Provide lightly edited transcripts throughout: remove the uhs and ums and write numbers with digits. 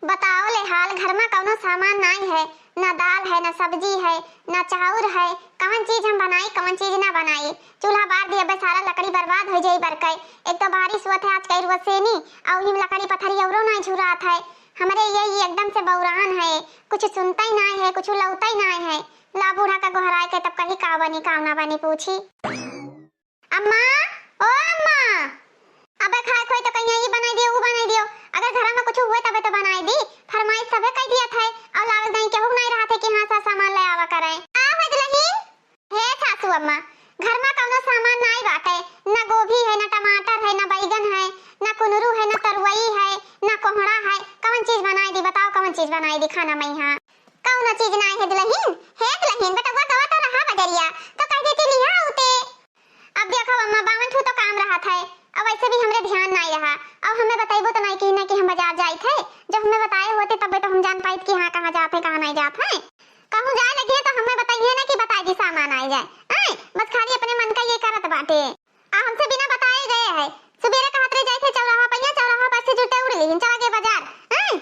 बताओ ले हाल घर में कौनो सामान नहीं है, ना दाल है, ना सब्जी है, ना चाउर है। कौन चीज हम बनाई कौन चीज ना बनाई। चूल्हा बार दिया बे, सारा लकड़ी बर्बाद हो जाई बरकै। एक तो बारिश हुआ था आज कई रोज से नहीं, और हिम लकड़ी पत्थरी औरो नहीं झुरात है। हमारे ये एकदम से बौरान है, कुछ सुनता ही नहीं है, कुछ लौता ही नहीं है। ला बूढ़ा का गोहराए के तब कहीं का बनी का ना बनी पूछी। अम्मा, ओ अम्मा, अबे खाए खोई तो कहीं ये बनाई दियो वो बनाई दियो। अगर घर में कुछ हुए तबे तो बनाई दी। फरमाइश सबे कह दिया था और लावे नहीं केहू नहीं रहा थे कि हां सा सामान ले आवा करे। आ बदलही हे सासू अम्मा, घर में कौनो सामान नहीं बाटे। ना गोभी है, ना टमाटर है, ना बैगन है, ना कुनरू है, ना तरुई है, ना कोहड़ा है। कौन चीज बनाई दी बताओ, कौन चीज बनाई दी खाना में यहां? कौनो चीज नहीं है दुल्हन। हे दुल्हन बेटा वो कवा तो रहा बजरिया तो कह देती लिया होते। अब देखो अम्मा, 52 तो काम रहा था, अब वैसे भी हमरे ध्यान नहीं रहा। अब हमें बताइबो तो नहीं कि ना कि हम बाजार जाए थे। जब हमें बताए होते तब तो हम जान पाई कि हां कहां जाते कहां नहीं जाते हैं। कहूं जाए लगे तो हमें बताइए ना कि बताई दी सामान आ जाए। हैं बस खाली अपने मन का ये करत बाटे। आ हमसे बिना बताए गए है। सुबेरे कहत रहे जाए थे चौराहा पहिया, चौराहा पर से जुटे उड़ ली चला गए बाजार। हैं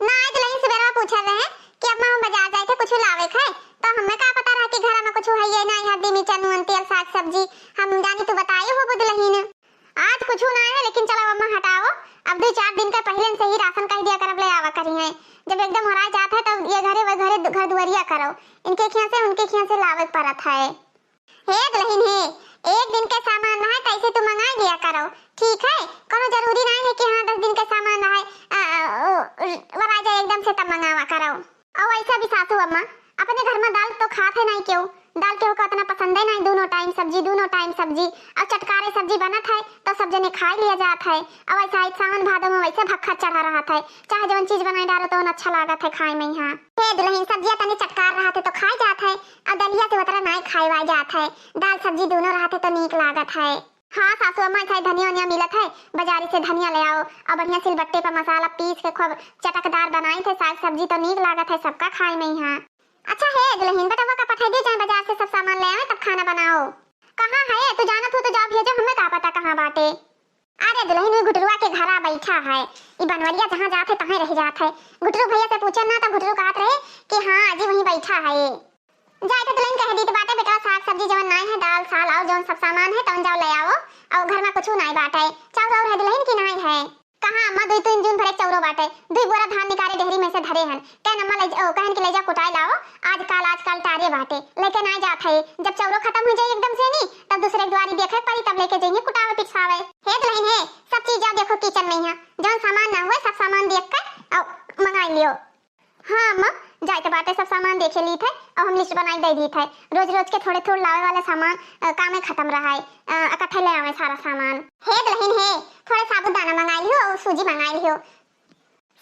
ना आज नहीं सुबेरे पूछा रहे कि अब हम बाजार जाए थे कुछ लावे थे, तो हमें का पता रहा कि घर में कुछ है ये नहीं, हल्दी मिर्चा नून तेल साग सब्जी हम जानी तो बताए हो बुदलहीन। आज कुछ ना है लेकिन चलो अम्मा हटाओ। अब 2-4 दिन के पहले से ही राशन कह दिया करब ले आवा करी है। जब एकदम हराए जाता है तब ये घरे घर दुआरिया करो, इनके खिया से उनके खिया से लावे पड़त है। हे दुल्हन हे, एक दिन के सामान ना है कैसे तू मंगा लिया करो, ठीक है? कोनो जरूरी नहीं है कि हां 10 दिन के सामान है वरा जाए एकदम से तब मंगावा करो। और ऐसा भी सासू अम्मा अपने घर में दाल तो खाते नहीं क्यों? दाल के को इतना पसंद है नहीं, दोनों टाइम सब्जी और चटकारे सब्जी बनत है तो सब जने खा लिया जात है। अब ऐसा सावन भादो में वैसे भक्खा चढ़ा रहा था, चाहे जवन चीज बनाई डालो तो अच्छा लागत है खाए में। यहाँ हे दुल्हन सब्जियां तनी चटकार रहा तो खाए जात है, और दलिया से उतना नहीं खाए जात है। दाल सब्जी दोनों रहते तो नीक लागत है। हाँ सासू अम्मा ऐसा धनिया वनिया मिलत है, बाजारी से धनिया ले आओ और बढ़िया सिलबट्टे पर मसाला पीस के खूब चटकदार बनाई थे। साग सब्जी तो नीक लागत है सबका खाए में यहाँ। अच्छा है दुल्हन बेटा वो का पठा दे जाए बाजार से सब सामान ले आवे तब खाना बनाओ। कहां है तू जानत हो तो जाओ भेजो, हमें का पता कहां बाटे। अरे दुल्हन वो गुटरुआ के घरा बैठा है, ई बनवरिया जहां जाते तहां रह जात है। गुटरू भैया से पूछे ना तो गुटरू कहत रहे कि हां अजी वहीं बैठा है। जाए तो दुल्हन कह दी तो बाटे बेटा साग सब्जी जवन नहीं है दाल साल और जवन सब सामान है तवन जाओ ले आओ। और घर में कुछ नहीं बाटे, चाउर है दुल्हन की नहीं है। कहां अम्मा 2-3 जून भरे चौरो बाटे, 2 बोरा धान निकाले ढेरी में से धरे हन। कहन अम्मा ले कहन के ले जा कुटाई लाओ, आजकल टारे बाटे लेके ना जात है। जब चौरो खत्म हो जाए एकदम से नहीं तब दूसरे द्वारी देखे पड़ी तब लेके जाइए कुटावे पिछावे। हे दुल्हन हे सब चीज जाओ देखो किचन में यहाँ जौन सामान ना हुए सब सामान देख कर और मंगा लियो। हाँ अम्मा जाए तो बाटे सब सामान देखे ली थे और हम लिस्ट बनाई दे दी थे। रोज रोज के थोड़े थोड़े लावे वाले सामान काम खत्म रहा है, इकट्ठे ले आवे सारा सामान। हे दुल्हन हे थोड़े साबुदाना मंगा लियो और सूजी मंगा लियो।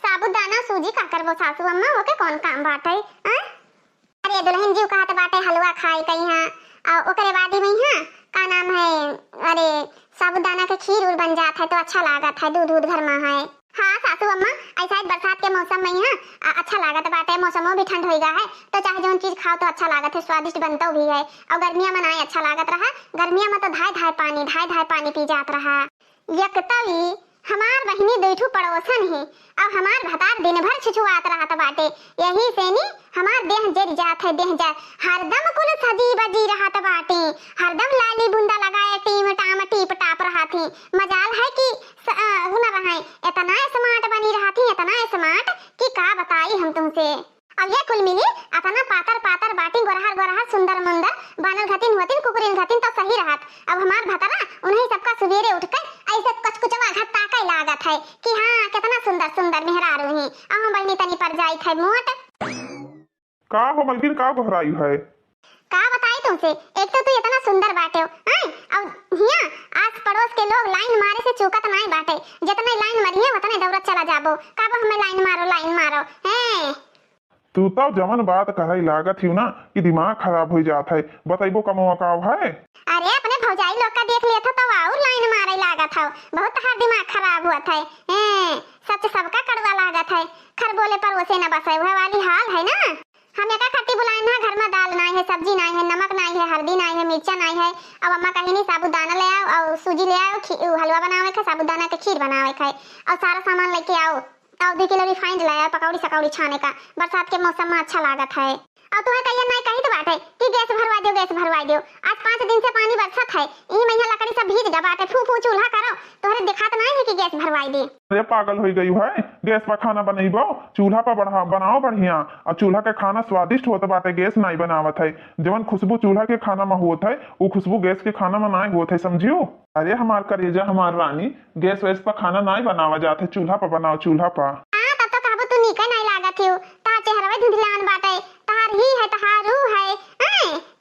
साबुदाना सूजी का करबो सासू अम्मा ओके कौन काम बाटे? अरे दुल्हन जी कहत बाटे हलवा खाए कहीं हां और ओकरे बाद में हां का नाम है अरे साबुदाना के खीर उर बन जात है तो अच्छा लागत है, दूध घर में है। हाँ सासू अम्मा ऐसा बरसात के मौसम में यहाँ अच्छा लागत बाटे, मौसमों भी ठंड होइगा है तो चाहे जो चीज खाओ तो अच्छा लागत है, स्वादिष्ट बनता भी है। और गर्मियां में नहीं अच्छा लागत रहा, गर्मियां में तो धाय पानी पी जात रहा। यकतवी हमार बहिनी बैठू पड़ोसन है और हमार भतार दिन भर छुछुआत रहत बाटे, यही से नी हमार देह जर जात है, देह जा हरदम कुल सजी बजी रहत बाटे, हरदम लाली बुंदा लगाए टीम टाम टीप टाप रहती। मजाल है कि न रहे इतना स्मार्ट बनी रहती, इतना स्मार्ट कि का बताई हम तुमसे। अब ये कुल मिली इतना पातर बाटी गोरहर सुंदर मुंदर बनल घतिन होतिन कुकुरिन घतिन तो सही रहत। अब हमार भतरा उन्हीं सबका सवेरे उठकर ऐसे कचकुचवा घट्टा के लागत है कि हाँ कितना सुंदर मेहरारू है। अब हम बहनी तनी पर जाई थे मोट का हो मलकिन का घबराई है? का बताई तुमसे, एक तो तू इतना सुंदर बाटे हो अब हिया आस पड़ोस के लोग लाइन मारे से चूकत नहीं बाटे, जितने लाइन मारिए उतने दौड़त चला जाबो। काबो हमें लाइन मारो हैं। तू तो जमन बात कहई लागत ही ना कि दिमाग खराब हो जात है, बताइबो कमवा का है? अरे अपने भौजाई लोग का देख लिया था तो और लाइन मारे लागत है, बहुत हर दिमाग खराब हुआ था। सच सबका कड़वा लागत है, खर बोले पर वैसे न बसे वह वाली हाल है ना। हम एका खट्टी बुलाए ना, घर में दाल नहीं है, सब्जी नहीं है, नमक नहीं है, हल्दी नहीं है, मिर्चा नहीं है। अब अम्मा कहीं नहीं साबुदाना ले आओ और सूजी ले आओ, हलवा बनावे का साबुदाना के खीर बनावे का और सारा सामान लेके आओ आधे किलो रिफाइंड लाया पकौड़ी सकौड़ी छाने का, बरसात के मौसम में अच्छा लागत है। और तुम्हें कहिए नहीं कही तो बात है कि गैस भरवा दो गैस भरवा दो। आज 5 दिन से पानी बरसत है, ई महीना लकड़ी सब भीज गया बाटे, फू फू चूल्हा करो तोहरे दिखात नहीं है कि गैस भरवाई दी। अरे पागल हो गई है, गैस पर खाना बनैबो चूल्हा पर बनाओ बढ़िया, और चूल्हा के खाना स्वादिष्ट होता बाटे, गैस नहीं बनावत है। जवन खुशबू चूल्हा के खाना में होत है वो खुशबू गैस के खाना में नहीं होत है, समझियो। अरे हमार करेजा हमार रानी, गैस वैस पर खाना नहीं बनावा जाते, चूल्हा पर बनाओ चूल्हा पर। हां तब तो कहबो तू निके नहीं लागत हो, ता चेहरा धुंधलान बाटे, तार ही है तहारू है,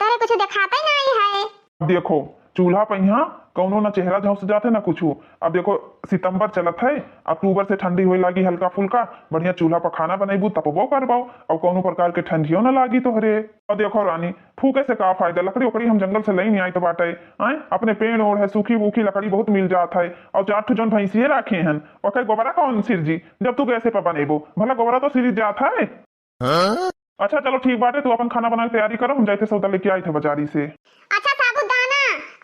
तेरे कुछ दिखाता ही नहीं है। देखो चूल्हा पर यहाँ कौनो ना चेहरा झौस जाते ना कुछ। अब देखो सितंबर चलत है, अक्टूबर से ठंडी होए लागी हल्का फुल्का, बढ़िया चूल्हा पर खाना बनेबू तपबो करबाओ, और कौनो प्रकार के ठंडियों ना लागी तोहरे। और देखो रानी फूके से का फायदा, लकड़ी उकड़ी हम जंगल से नहीं आई तो बाटे आए, अपने पेड़ ओढ़ है सूखी वूखी लकड़ी बहुत मिल जात है, और 4 जौन भैंसिए राखे हैं, और कई गोबरा कौन सिर जी जब तू गैसे पर बनेबो, भला गोबरा तो सिर जात है। अच्छा चलो ठीक बाटे, तू अपन खाना बनाने की तैयारी करो, हम जाते सौदा लेके आई थे बाजारी से। अच्छा साबुदाना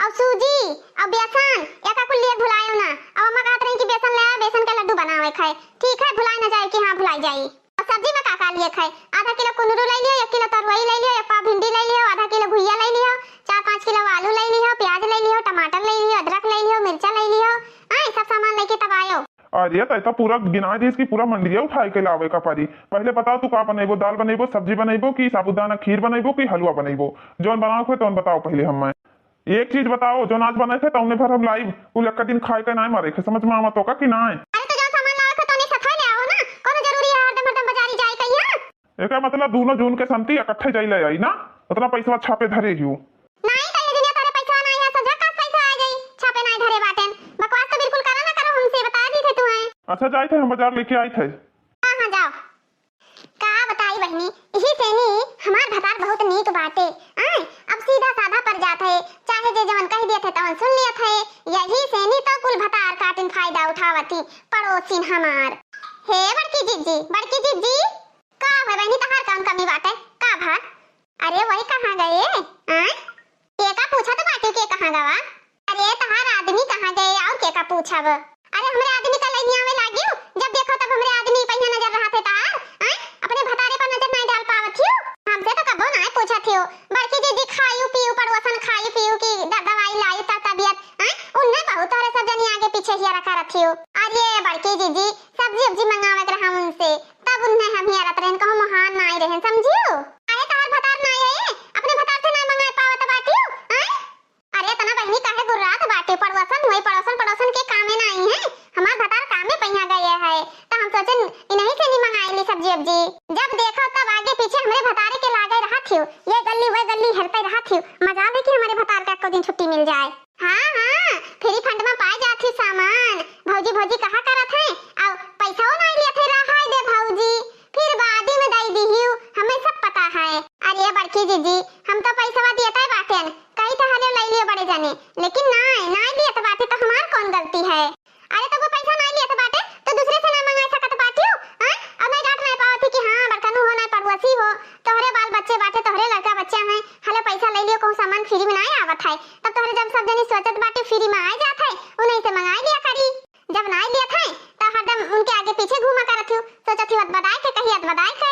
और सूजी और बेसन एका कुल लिए भुलायो ना, और अम्मा कहत रही कि बेसन ले आ, बेसन के लड्डू बनावे खाए, ठीक है भुलाई ना जाए कि हां भुलाई जाई। और सब्जी में का लिए खाए, आधा किलो कुंदरू ले लियो, 1 किलो तरुई ले लियो, 1 पाव भिंडी ले लियो, आधा किलो भुइया ले लियो, 4-5 किलो आलू ले लियो, प्याज ले लियो, टमाटर ले लियो, अदरक ले लियो, मिर्चा ले लियो, सब सामान लेके तब आयो। अरे तो पूरा गिना दी, इसकी पूरा मंडिया उठाए के लावे का पारी। पहले बताओ तू का बनेबो, दाल बनेबो, सब्जी बनेबो कि साबुदाना खीर बनेबो कि हलवा बनेबो, जोन बनाओ थे तो बताओ पहले। हम एक चीज बताओ, जो आज बनाए थे तो भर हम लाइव कुल एक दिन खाए के ना मारे थे, समझ में आवत होगा कि ना। अरे तो जो सामान लाओ थे तो नहीं सफाई ले आओ ना, कोनो जरूरी है हरदम हरदम बाजारी जाए कहिया। एका मतलब दोनों जून के संती इकट्ठे जाई ले आई ना, उतना पैसा छापे धरे हियो नहीं तो ये दुनिया तारे पैसा नहीं है, सजा का पैसा आ जाई, छापे नहीं धरे बाटेन, बकवास तो बिल्कुल करा ना करो, हमसे बता दी थे तुम्हें। अच्छा जाए थे हम बाजार लेके आए थे। हां जाओ। का बताई बहनी, यही से नी हमार भतार बहुत नीक बाटे, अब सीधा साधा पर जात है, चाहे जे जवन कह दिए थे तवन सुन लिया थे, यही से नी तो कुल भतार काटिन फायदा उठावती पड़ोसिन हमार। हे बड़की जीजी का है बहनी, तहार कौन कमी बाटे का भा? अरे वही कहां गए के का पूछा तो बाटे के कहां गवा? अरे तहार आदमी कहां गए और के का पूछब? अरे हमरे आदमी का लइया आवे लागियो, जब देखो तब हमरे आदमी पहिया नजर रहा थे तार, अपने भतारे पर नजर नहीं डाल पावत थियो, हमसे तो कबो नहीं पूछा थियो। बड़की दीदी खायू पीयू पड़ोसन खायू पीयू की दवाई लाई ता तबियत उन्ने बहुत तोरे सब जनी आगे पीछे हिया रखा रथियो। अरे बड़की दीदी सब्जी उब्जी मंगावे के रहा उनसे, तब उन्ने हम हिया रत रहन कहूं महान नहीं रहन, समझियो। अरे तार भतार नहीं है, अपने भतार से नहीं मंगाए पावत बाटियो। अरे तना बहनी काहे गुर्रात बाटे, पड़ोसन के कामे नहीं है, हमार भतार कामे पहिया गए है, तो हम सोचन इन्हीं से नहीं मंगाई ली सब्जी उब्जी। जब देखो तब आगे पीछे हमरे भतारे के लागे रहा थियो, ये गली वह गली हेरते रहा थियो, मजा ले कि हमारे भतार का को दिन छुट्टी मिल जाए। हां फ्री फंड में पाए जाती सामान, भौजी कहा करत है, और पैसा नहीं लिए थे रहा दे भौजी, फिर बाद में दई दीहियो, हमें सब पता है। अरे बड़की जीजी हम तो पैसा दिए थे बाटेन, कई तो हले ले लियो बड़े जाने, लेकिन नहीं लिए तो बाटे तो हमार कौन गलती है? अरे तो वो पैसा नहीं लिए तो बाटे तो दूसरे से ना मंगा सकत बाटियो, अब मैं डांट नहीं पावत कि हां बड़कनु हो ना पड़ोसी हो, तोहरे बाल बच्चे बाटे, तोहरे लड़का बच्चा है, हले पैसा ले लियो, कहूं सामान फ्री में नहीं आवत है, तब तोहरे जब सब जनी सोचत बाटे फ्री में आ जात है, उन्हीं से मंगा लिया करी। जब नहीं लिया था तो हरदम उनके आगे पीछे घूमा करत थियो, सोचत थियो बदाई के कहियत बदाई के।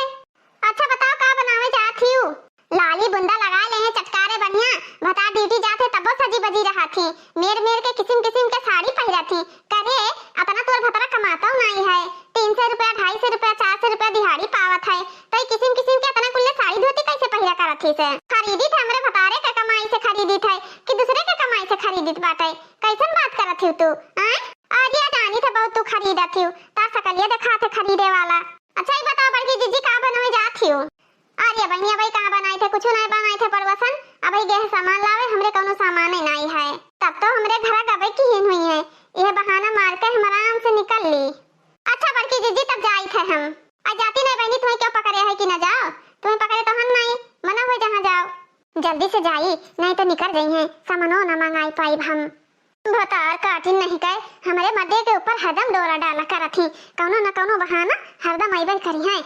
अच्छा बताओ का बनावे जात थियो? लाली बुंदा लगा ले हैं चटकारे बढ़िया, भता ड्यूटी जाते तब सजी बजी रहा थी, मेर के किस्म के साड़ी पहिरा थी, करे अपना तोर भतरा कमाता नहीं है, 300 रुपया 250 रुपया 400 रुपया दिहाड़ी पावत है, तो किस्म के अपना कुल्ले साड़ी धोती कैसे पहिरा करत थी से? खरीदी थे हमरे भतारे के कमाई से खरीदी थे कि दूसरे के कमाई से खरीदीत बाटे, कैसन बात करत थी तू? अरे जानी थे बहुत तू खरीदा थी, ता सकलिए देखा थे खरीदे वाला। अच्छा ये बताओ बड़की जीजी का बनावे जात थी? अरे बहनिया भाई कहां बनाए थे, कुछ नहीं बनाए थे पड़ोसन, अब ये सामान लावे हमरे कोनो सामान ही नहीं है, तब तो हमरे घर गबे की हिन हुई है, यह बहाना मार के हम आराम से निकल ली। अच्छा बड़की जीजी तब जाई थे हम, आज जाती नहीं बहनी, तुम्हें क्यों पकड़े है कि ना जाओ, तुम्हें पकड़े तो हम नहीं, मना हो जहां जाओ, जल्दी से जाई नहीं तो निकल गई है, सामानो न मंगाई पाई हम। भतार काटिन नहीं कहे, हमारे मर्दे के ऊपर हरदम डोरा डाला करत ही, कौनो न कौनो बहाना हरदम आइबल करी है।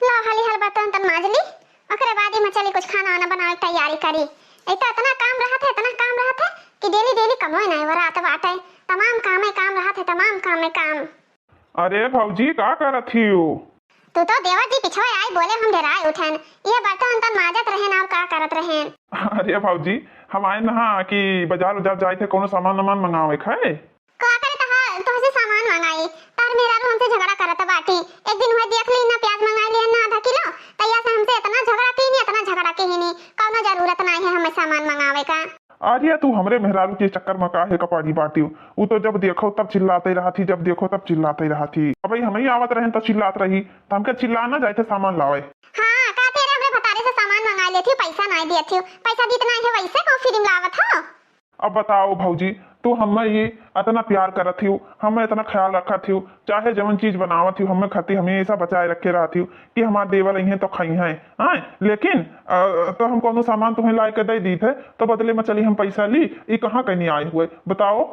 ला हाली हर बर्तन तन माजली, ओकरे बाद में चली कुछ खाना वाना बनावे की तैयारी करी। इतना काम रहा था कि डेली कमोय नहीं वरात बाटे, तमाम काम में काम रहा था, तमाम काम में काम। अरे भौजी का करत हियो? तू तो देवर जी पिछवा आई बोले हम डराए उठन। ये बर्तन तन माजत रहेन और का करत रहेन। अरे भौजी हम आए ना कि बाजार उजार जाए थे कोनो सामान वामान मंगावे खाए। का करे तो से सामान मंगाई तार मेरा रू हमसे झगड़ा करत बाटी। एक दिन हुए देख ली ना प्याज मंगाई लिया ना आधा किलो तैया से हमसे इतना झगड़ा की नहीं इतना झगड़ा की नहीं कौनो जरूरत नहीं है हमें सामान मंगावे का। अरे तू हमरे मेहरारू के चक्कर में काहे कपाड़ी बाटी? वो तो जब देखो तब चिल्लाते रहा थी, जब देखो तब चिल्लाते रहा थी। अब भाई हमें आवत रहे तो चिल्लात रही तो हमके चिल्लाना जाए थे सामान लावे। हाँ का तेरे हमरे भतारे से सामान मंगा लेती पैसा नहीं दिए थी पैसा जितना है वैसे को फिल्म लावत हो। अब बताओ भौजी तू हमें ये इतना प्यार करत थी, हमें इतना ख्याल रखा थी, चाहे जवन चीज बनावत थी हमें खाती हमेशा बचाए रखे रहा थी कि हमारे देवल इन्हें तो खाई है। लेकिन तो हम कोनो सामान तुम्हें ला के दे दी थे तो बदले में चली हम पैसा ली, ये कहाँ कहीं आए हुए बताओ।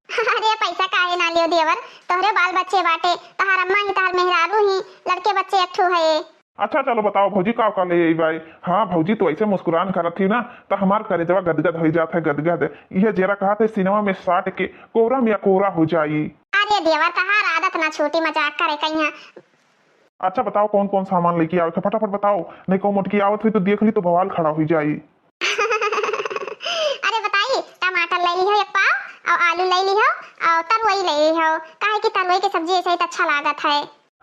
अरे पैसा काहे ना लियो देवर तोहरे बाल बच्चे बाटे तहार अम्मा ही तहार मेहरारू ही लड़के बच्चे एकठो है। अच्छा चलो बताओ भौजी का ले भाई। हाँ भौजी तो ऐसे मुस्कुरान करत थी ना तो हमार करेजवा गदगद हो जाता है गदगद। यह जरा कहा थे सिनेमा में साट के कोरा में कोरा हो जाई। अरे देवर तहार आदत ना छोटी मजाक करे कहीं। अच्छा बताओ कौन कौन सामान लेके आओ फटाफट बताओ, नहीं को मोटकी आवत हुई तो देख ली तो बवाल खड़ा हो जाई। अरे बताइए टमाटर ले ली हो एक पाव और आलू ले ली हो और तरोई ले ली हो काहे कि तरोई की सब्जी ऐसे ही अच्छा लागत है।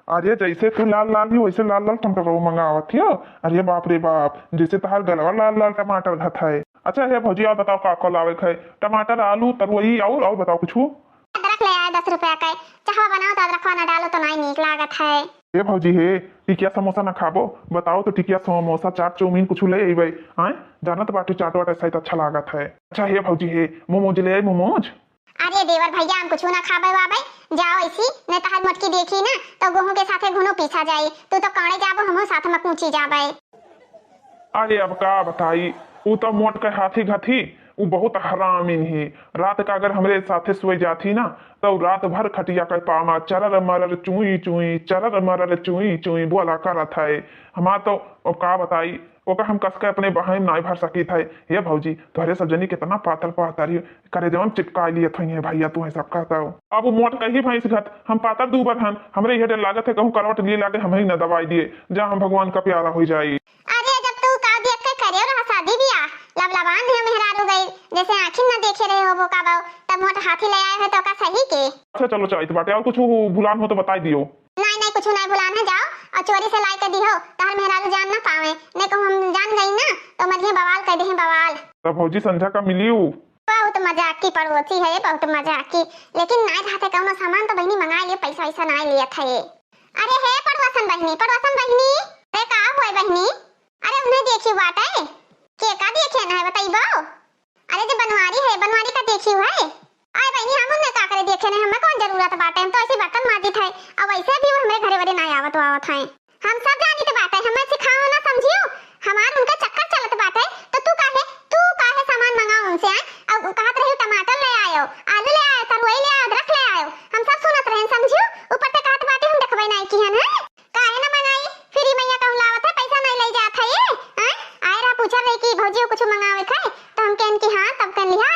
अरे जैसे तू लाल लाल ही वैसे लाल लाल टमाटर मंगावत थी। अरे बाप रे बाप जैसे तहार गलवा लाल लाल टमाटर घत है। अच्छा है भौजी आप बताओ का लावे है? टमाटर आलू तरोई और बताओ कुछ। अदरक ले आए 10 रुपया का चाह बनाओ तो अदरक ना डालो तो नहीं नीक लागत है। ए भौजी हे टिकिया समोसा ना खाबो? बताओ तो टिकिया समोसा चाट चाउमीन कुछ ले अइबै। हाँ जानत बाटी चाट वाट ऐसा अच्छा लागत है। अच्छा हे भौजी हे मोमोज ले आई मोमोज। अरे देवर भैया हम कुछ ना खाबे वाबे जाओ ऐसी नहीं तहार मोटकी देखी ना तो गेहूं के साथे घुनो पीछा जाई तू तो काणे जाबो हमो साथ में कूची जाबे। अरे अब का बताई वो तो मोट के हाथी घथी वो बहुत हरामीन ही। रात का अगर हमरे साथे सोई जाती ना तो रात भर खटिया कर पामा चरर मरर चुई चुई चरर मरर चुई चुई बोला करत है। हमार तो अब का बताई ओका हम कसके अपने बहाई नाई भर सकी थे। ये भौजी तोहरे सब जनी कितना पातल पातल करे जवन चिपका लिए थे भैया तू है सब कहता हो। अब वो मोट कही भैंस घट हम पातल दूबर हन हमरे ये लागत है कहूँ करवट लिए लागे हम ही न दवाई दिए जहाँ हम भगवान का प्यारा हो जाये। अरे जब तू का देख के करे रहा शादी बियाह लबलबान है मेहरारू गई जैसे आँखिन न देखे रहे हो वो का बाऊ तब मोट हाथी ले आए है तो का सही के। अच्छा चलो चाहिए बाटे और कुछ भुलान हो तो बताई दियो। नहीं नहीं कुछ नहीं भुलान है जाओ और चोरी से लाई के दिहो तार मेहरारू जान ना पावे नहीं को हम जान गई ना तो मधिये बवाल कर दे बवाल। तब भौजी संध्या का मिलियो बहुत मजाक की पड़ोसी है बहुत मजाक की लेकिन नहीं रहते कौनो सामान तो बहनी मंगा लिए पैसा वैसा नहीं लिया था ये। अरे हे पड़ोसन बहनी अरे का होए बहनी अरे उन्हें देखी बात है के का देखे ना है बताइबो। अरे जो बनवारी का देखी है आए बहनी हम ने का करे देखे नहीं हमें कौन जरूरत बाटे हम तो ऐसे बर्तन माजित है और वैसे भी वो हमारे घरे वरे नहीं आवत है हम सब जानी तो बात है हमें सिखाओ ना समझियो हमार उनका चक्कर चलत बात है तो तू काहे सामान मंगाओ उनसे अब कहत रही टमाटर ले आयो आलू ले आयो तरोई ले आयो अदरक ले आयो हम सब सुनत रहे समझियो ऊपर से कहत बाटे हम देखबै नहीं की है काहे ना मंगाई फ्री मैया कहूं लावत है पैसा नहीं ले जात है ये आए रहा पूछा रही कि भौजी कुछ मंगावे खाए तो हम कहन की हां तब कन लिया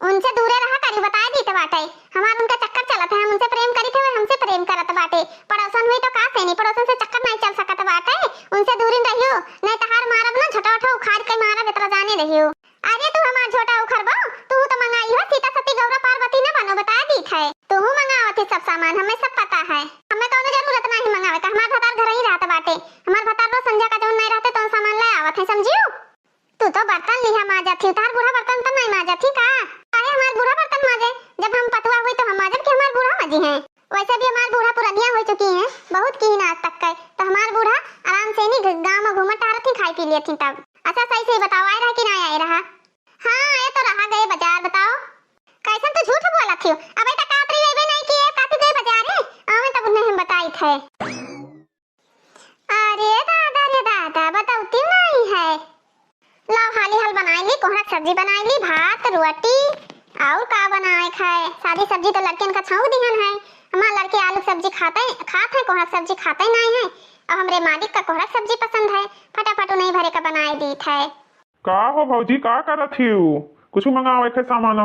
उनसे दूरे रहा करी बता दी तो बाटे हमार उनका चक्कर चलत है हम उनसे प्रेम करी थे हमसे प्रेम करत बाटे पड़ोसन हुई तो का से नहीं पड़ोसन से चक्कर नहीं चल सकत बाटे उनसे दूरी रहियो नहीं तो हार मारब ना झटा उखाड़ के मारब इतना जाने रहियो। अरे तू हमार झोटा उखड़बो तू तो मंगाई हो सीता सती गौरा पार्वती ने बनो बता दी थे तू मंगावत है सब सामान हमें सब पता है हमें कोनो जरूरत नहीं मंगावे का हमार भतार घर ही रहत बाटे हमार भतार रो संध्या का जौन नहीं रहते तो सामान ले आवत है समझियो। तू तो बर्तन लिहा माजा थी तार बूढ़ा बर्तन तो नहीं माजा थी का अरे हमार बूढ़ा बर्तन माजे जब हम पतवा हुई तो हम माजब के हमार बूढ़ा माजी हैं वैसे भी हमार बूढ़ा पुरानिया हो चुकी हैं बहुत की ना आज तक का तो हमार बूढ़ा आराम से नहीं गांव में घूमत आ रही खाई पी लिए थी तब। अच्छा सही से बताओ आए रहा कि नहीं आए रहा? हाँ आए तो रहा गए बाजार बताओ कैसन तो झूठ बोला थी अबे तक आप रेबे नहीं किए काती गए बाजार है हमें तब उन्हें हम बताई थे। अरे दादा बताओ क्यों नहीं है लाओ हाली हाल बनाई ली कोहड़ा सब्जी बनाई ली भात रोटी और का बनाए खाए सादी सब्जी तो लड़कियन का छाऊ दिहन है हमारे लड़के आलू सब्जी खाते हैं कोहड़ा सब्जी खाते नहीं है और हमरे मालिक का कोहड़ा सब्जी पसंद है फटाफट नहीं भरे का बनाए दी थे। का हो भौजी का करत हियो कुछ मंगावे के सामान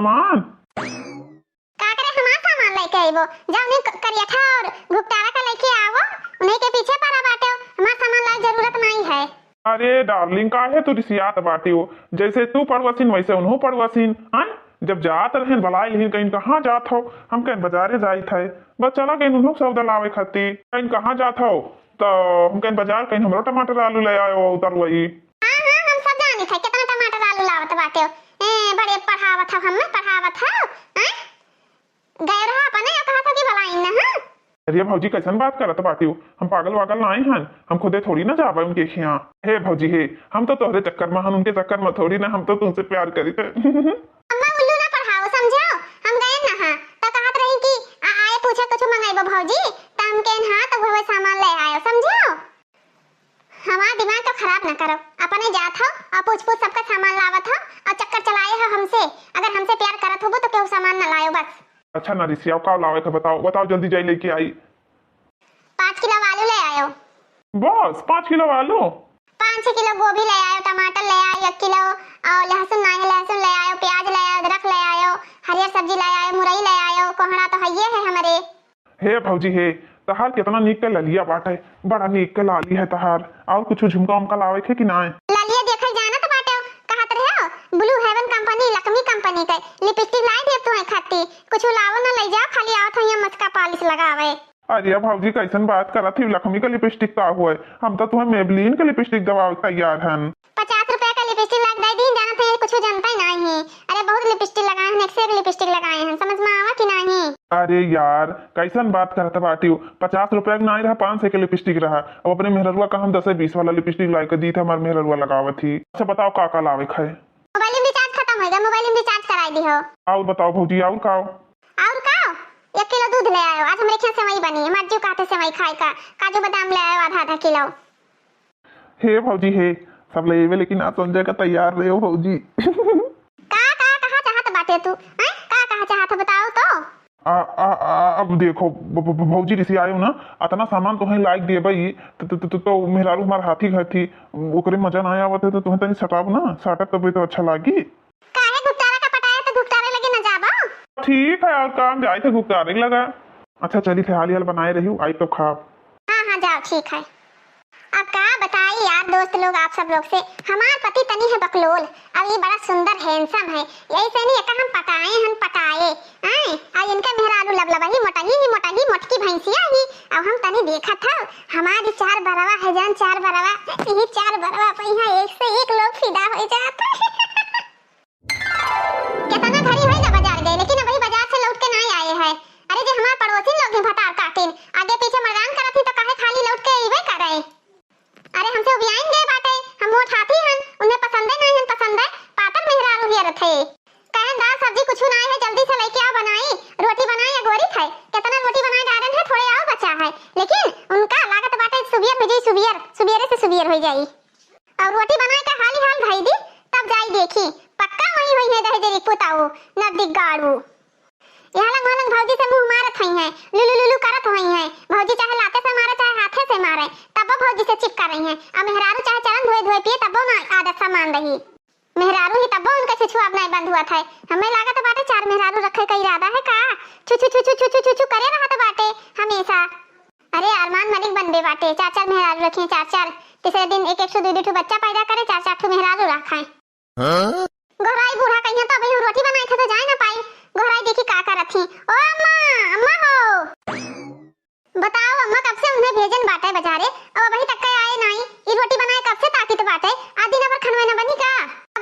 का करे हमार सामान लेके आइबो। जाओ ने करियठा और घुकटारा का लेके आवो, उन्हीं के पीछे पड़ा बाटे। हमार सामान लायक जरूरत नहीं है। अरे डार्लिंग काहे तू रिसियात बाटी हो? जैसे तू पड़वसीन वैसे उन्हों पड़वसीन। हाँ जब जात रहें बलाई लेकिन कहीं कहाँ जात हो? हम कहीं बाजारे जाइत है, बस चला कहीं उन्हों सौदा लावे खातिर। कहीं कहाँ जात हो? तो हम कहीं बाजार कहीं हमरो टमाटर आलू ले आयो उतर वही। हाँ हाँ हम सब जानी थे कितना टमाटर आलू लावत बाटे। बड़े पढ़ावत हो, हमें पढ़ावत हो। हैं गए रहा अपने कहा था कि भलाई ना। हाँ अरे भौजी कैसन बात करत बाटी हो? हम पागल वागल ना आए हन, हम खुदे थोड़ी ना जाबे उनके यहाँ। हे भौजी हे, हम तो तोहरे चक्कर में हन, उनके चक्कर में थोड़ी ना। हम तो तुमसे प्यार करी थे। अम्मा उल्लू ना पढ़ाओ समझो। हम गए ना हाँ तो कहत रही कि आए पूछे कुछ मंगाइबो भौजी, तो हम कहन हाँ तो वो सामान ले आयो समझो। हमारा दिमाग तो खराब ना करो, अपने जात हो और पूछ पूछ सबका सामान लावत हो और चक्कर चलाए हो हमसे। अगर हमसे प्यार करत हो तो क्यों सामान ना लायो बस। अच्छा ना रिसिया का लावे का बताओ बताओ जल्दी जाई लेके आई। 5 किलो आलू ले आयो। बस 5 किलो आलू? 5 किलो गोभी ले आयो, टमाटर ले आयो 1 किलो और लहसुन नहीं है लहसुन ले आयो, प्याज ले आयो, अदरक ले आयो, हरियर सब्जी ले आयो, मुरई ले आयो, कोहड़ा तो हइये है हमारे। हे भौजी हे, तहार कितना नीक के ललिया बाटे, बड़ा नीक के लाली है तहार। और कुछ झुमका उमका लावे के कि ना? ललिया देखे जाना तो बाटे कहत रहे हो blue heaven company Lakshmi company के लिपस्टिक लाई दे तुम्हें खाती। कुछ लावो ना ले जाओ, खाली आवत हो यहाँ मस्का पॉलिश लगावे। अरे भौजी कैसन बात करत थी? लक्ष्मी का लिपस्टिक का हुआ है? हम तो तुम्हें मेबलिन के लिपस्टिक दबावे तैयार हन। 50 रुपए का लिपस्टिक लग दे दी जाना थे, कुछ जानता ही नहीं। अरे बहुत लिपस्टिक लगाए हैं, एक से एक लिपस्टिक लगाए हैं, समझ में आवा कि नहीं? अरे यार कैसन बात करता बाटी हो? 50 रुपया का नहीं रहा, 500 के लिपस्टिक रहा। अब अपने मेहरुआ का हम 10-20 वाला लिपस्टिक ला के दी था, हमारे मेहरुआ लगावत थी। अच्छा बताओ का लावे खाए? मोबाइल में रिचार्ज खत्म हो गया, मोबाइल में रिचार्ज कराई दी हो। और बताओ भौजी और का? और का 1 किलो दूध ले आयो, आज हमारे खेत सेवई बनी है, मर्जी काटे सेवई खाए का। काजू बादाम ले आयो आधा किलो। हे भौजी हे, सब ले लेकिन आप समझे का तैयार रहे हो भौजी। कहाँ चाहत बाटे तू? हैं कहाँ चाहत बताओ तो। अब देखो भौजी रिसी आयो ना, अतना सामान तुम्हें लाइक दिए भाई तो मेहरारू हमारे हाथी घर थी, ओकरे मजा ना आवत है तो तुम्हें तनी सटाब ना, साटब तब तो अच्छा लागी। काहे गुप्तारा का पटाया तो गुप्तारे लगे न जाबो। ठीक है यार, काम जाए थे गुप्तारे लगा। अच्छा चली थे हाल बनाए रही हूँ, आई तो खाब। हाँ जाओ ठीक है। अब का बताई यार दोस्त लोग आप सब लोग से, हमार पति तनी है बकलोल, अब ये बड़ा सुंदर हैंडसम है, यही से नहीं हम पटाए हैं। आज इनका मेहरारू लबलबा ही मोटकी भैंसिया ही। अब हम तनी देखा था हमारी 4 बरवा है जान, 4 बरवा, ये 4 बरवा पहिया एक से एक लोग फिदा हो जाता। कितना घड़ी होई ना बाजार गए, लेकिन अभी बाजार से लौट के नहीं आए हैं। अरे जो हमारे पड़ोसी लोग हैं भटार काटिन, आगे पीछे मर्दान करत थी तो काहे खाली लौट के इवे करे। अरे हमसे उबियाइन गए बाटे, हम मोट हाथी हन, उन्हें पसंद है पातर मेहरारू हियर थे। कहे दाल सब्जी कुछ नहीं है, जल्दी से लेके आओ बनाई, रोटी बनाई या गोरी थे। कितना रोटी बनाई डारन है, थोड़े और बचा है, लेकिन उनका लागत बाटे सुबियर भेजी, सुबियरे से सुबियर हो जाई। और रोटी बनाई का हाल भाई दी, तब जाई देखी पक्का वही हुई है दहे देरी पुताऊ न दिगाड़ू। यहाँ लंग भौजी से मुंह मारत हई है, लुलु करत हई है। भौजी चाहे लाते से मारे चाहे हाथे से मारे, तब वो भौजी से चिपका रही है। अब मेहरारू चाहे चरण धोए पिए तब वो ना आदत सा मान रही। मेहरारू ही तब वो उनके से छुआ नहीं बंद हुआ था। हमें लागत बाटे 4 मेहरारू रखे का इरादा है का? छु करे रहा तो बाटे हमेशा। अरे अरमान मलिक बनबे बाटे, 4 मेहरारू रखे, 4 तीसरे दिन 1 से 2 बच्चा पैदा करे, 4 मेहरारू रखा है। गोराई बूढ़ा कहिया तो अभी रोटी बनाई था तो जाए ना पाई। गोराई देखी का करत थी। ओ अम्मा हो बताओ अम्मा कब से उन्हें भेजन बाटे बाजारे, अब अभी तक आए नहीं। ये रोटी बनाए कब से ताकि तो बाटे, आधी नंबर खनवे न बनी का?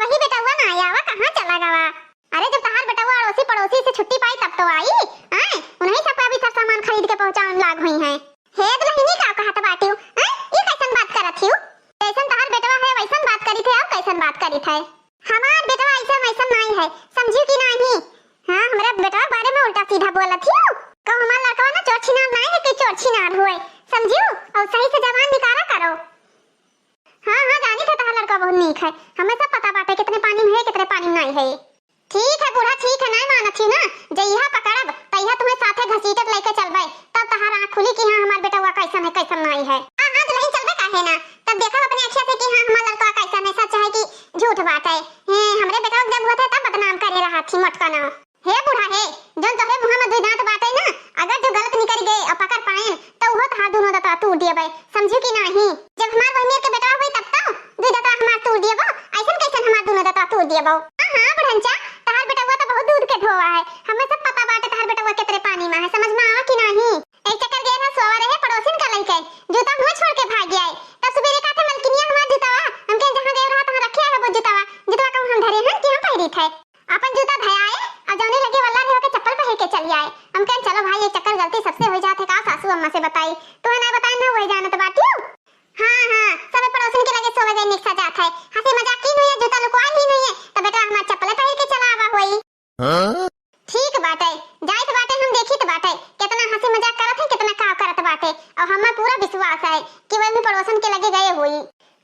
वही बेटा हुआ ना आया हुआ, कहां चला गया? अरे जब तहार बेटा हुआ अड़ोसी पड़ोसी से छुट्टी पाई तब तो आई हैं। उन्हीं सब अभी सब सामान खरीद के पहुंचाने लाग हुई हैं। हे दुल्हनी का कहत बाटी हूं हैं, ये कैसन बात करत थी? कैसन तहार बेटवा है वैसन बात करी थे, अब कैसन बात करी थे? हमार बेटवा ऐसा वैसा नहीं है, समझियो कि नहीं? हां हमरा बेटवा बारे में उल्टा सीधा बोलत थी। कहो हमार लड़का ना चोरछिनार नहीं है कि चोरछिनार हुए, समझियो? और सही से जबान निकाला करो। हां जानी थे तहार लड़का बहुत नीक है, हमें सब पता बाटे कितने पानी में है कितने पानी में नहीं है। ठीक है बूढ़ा ठीक है, नहीं मानत थी ना, जइहा पकड़ब तइहा तुम्हें साथे घसीटत लेके चलबे, तब तहार आंख खुली कि हां हमार बेटवा कैसन है कैसन नहीं है। हां दुल्हन चलबे काहे ना, तब देखब अपने आंखें से कि हां हमार लड़का कैसन है, सच है कि झूठ बात है। हमरे बेटा जब हुआ था तब बदनाम करे रहा थी मोटका ना। हे बूढ़ा हे, जोन तोहरे मुंह में 2 दांत बाटे ना, तोड़ दिए भाई, समझू कि नहीं? जब हमार बहनिया के बेटा हुई तब तो दूध दतवा हमार तोड़ दिए बो, ऐसन कैसन हमार दोनों दतवा तोड़ दिए बो? हां बुढ़ंचा, तहार बेटा हुआ तो बहुत दूध के धोवा है, हमें सब पता बाटे तहार बेटा हुआ कितने पानी में है, समझ में आवा कि नहीं? एक चक्कर गए ना सोवा रहे पड़ोसिन का लइके, जूता हुआ छोड़ के भाग गया है, तब सवेरे का थे मलकिनिया हमार जूतावा, हमके जहां गए रहा तहां रखिया है वो जूतावा, जूतावा का हम धरे हैं कि हम पहिरी थे, अपन जूता धयाए और जौने लगे वल्ला रे के चप्पल पहन के चली आए, हम कहें चलो भाई ये चक्कर गलती सबसे हो जाते का सासू अम्मा से बताई, तो ना बताए ना वही जानत बाटी हो। हां सब पड़ोसन के लगे सोवे गए निकसा जात है, हंसी मजाक की नहीं है, जूता लुकवा ही नहीं है, तो बेटा हमार चप्पल पहन के चला आवा होई। ठीक बाटे, जाइत बाटे हम देखित बाटे कितना हंसी मजाक करत है, कितना का करत बाटे, और हमार पूरा विश्वास है कि वही में पड़ोसन के लगे गए होई।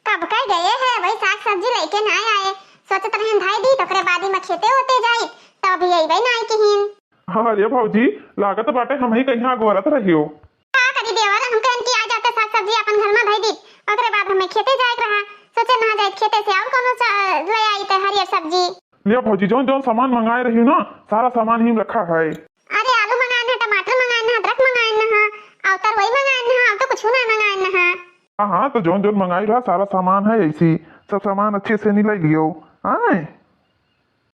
कब का गए है वही साग सब्जी लेके ना आए, सोचत रहे धाई दी तो करे बादी में खेते होते जाई, तब भी अइबे ना किहिन। हाँ रे भौजी, लागत बाटे हम ही कहीं गोरत रहियो। का करी देवर, हम कहन कि आ जाते साग सब्जी अपन घर में धई दी, ओकरे बाद हमें खेते जाए रहा, सोचे ना जाए खेते से और कोनो ले आई ते हरियर सब्जी। लिया भौजी, जौन जौन सामान मंगाए रही ना सारा सामान ही रखा है। अरे आलू मंगाए ना, टमाटर मंगाए ना, अदरक मंगाए ना, अवतर वही मंगाए ना, अब तो कुछ ना मंगाए ना। हाँ तो जौन जौन मंगाई रहा सारा सामान है, ऐसी सब सामान अच्छे से नहीं ले लियो। आए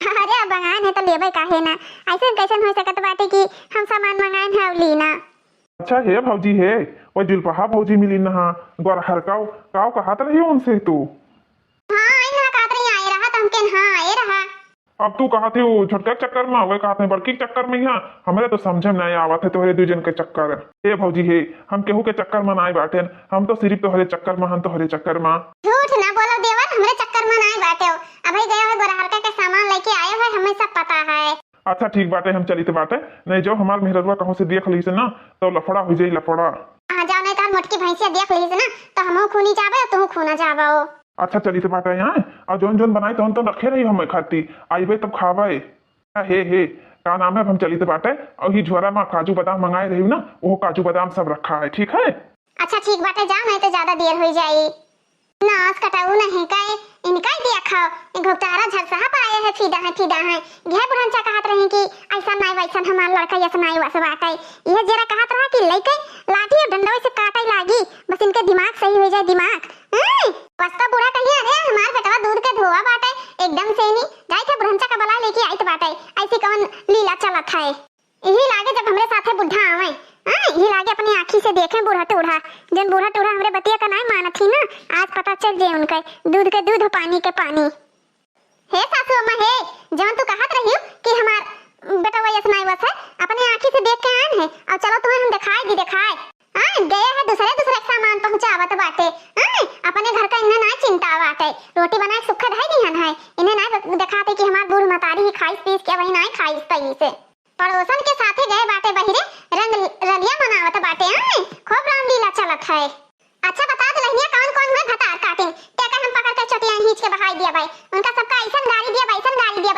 अरे अब मंगाए है तो लेबे काहे ना, ऐसे कैसन हो सकत बाटे कि हम सामान मंगाए है और लीना। अच्छा है भौजी है, वो जुलपहा भौजी मिली ना गोर हरकाव काव कहत रही उनसे तू। हां आई ना कहत रही आए रहा, तो हम के हां आए रहा। अब तू कहा थी वो छोटका चक्कर में वे कहते हैं बड़की चक्कर में यहाँ हमारे तो समझ में नहीं आवत है तोहरे दूजन के चक्कर। ए भौजी है, हम केहू के चक्कर में नहीं बाटे, हम तो सिर्फ तोहरे चक्कर में, हम तोहरे चक्कर में। झूठ ना बोलो देवर, हमरे चक्कर में नहीं बाटे हो, अभी गए हो गोरहरका के सामान लेके आए हो, हमें सब पता है। अच्छा ठीक बाटे, हम चली तो बाटे, नहीं जो हमार मेहरवा कहूँ से देख ली से ना तो लफड़ा हो जाई लफड़ा। हां जाओ नहीं तो मोटकी भैंसिया देख ली से ना तो हमहू खूनी जाबे तू खूना जाबो। अच्छा चली तो बाटे यहाँ, और जोन जोन बनाई तो रखे रही हमें खाती, आईबे तब खावे। हे का नाम है, हम चली तो बाटे, और ही झोरा में काजू बादाम मंगाए रही ना, वो काजू बादाम सब रखा है, ठीक है? अच्छा ठीक बाटे, जाओ नहीं तो ज्यादा देर हो जाई। नास कटाऊ नहीं काए इनका ही दिया खाओ, ये घोटारा झरसहा पाए है, फिदा है घे बुढ़ंचा कहत रहे कि ऐसा नहीं वैसा हमार लड़का ऐसा नहीं वैसा बाटे, ये जरा कहत रहा कि लेके लाठी और डंडा से काटे लागी, बस इनके दिमाग सही हो जाए दिमाग। पस्ता बूढ़ा कहिए अरे हमार बेटवा दूध के धोवा बाटे एकदम से नहीं जाई थे बुढ़ंचा का बला लेके आई तो बाटे, ऐसी कौन लीला चलत है? यही लागे जब हमरे साथे बुढ़ा आवे, यही लागे अपनी आँखी से देखे बूढ़ा टूढ़ा, जन बूढ़ा टूढ़ा हमरे बतिया का नहीं मानत थी ना, आज पता चल जाए उनके दूध के दूध पानी के पानी। हे सासू अम्मा हे, जवन तू कहत रही कि हमार बेटा वही सुनाई बस है, अपनी आँखी से देख के आन है, और चलो तुम्हें हम दिखाए गए है दूसरे सामान पहुंचावत बाटे, अपने घर का इन्हें ना चिंता बाटे, रोटी बनाए सुखा धाई दिहन है, इन्हें ना दिखाते कि हमार बूढ़ मतारी ही खाइस पीस के वही नहीं खाइस तई से। पड़ोसन के साथे गए बाटे बहिरे रंग रलिया मनावत बाटे, खूब रामलीला चलत है। अच्छा बता दे लहनिया कौन कौन है भतार काटिन, टेका हम पकड़ के चटिया खींच के बहाई दिया भाई, उनका सबका ऐसा गाली दिया भाई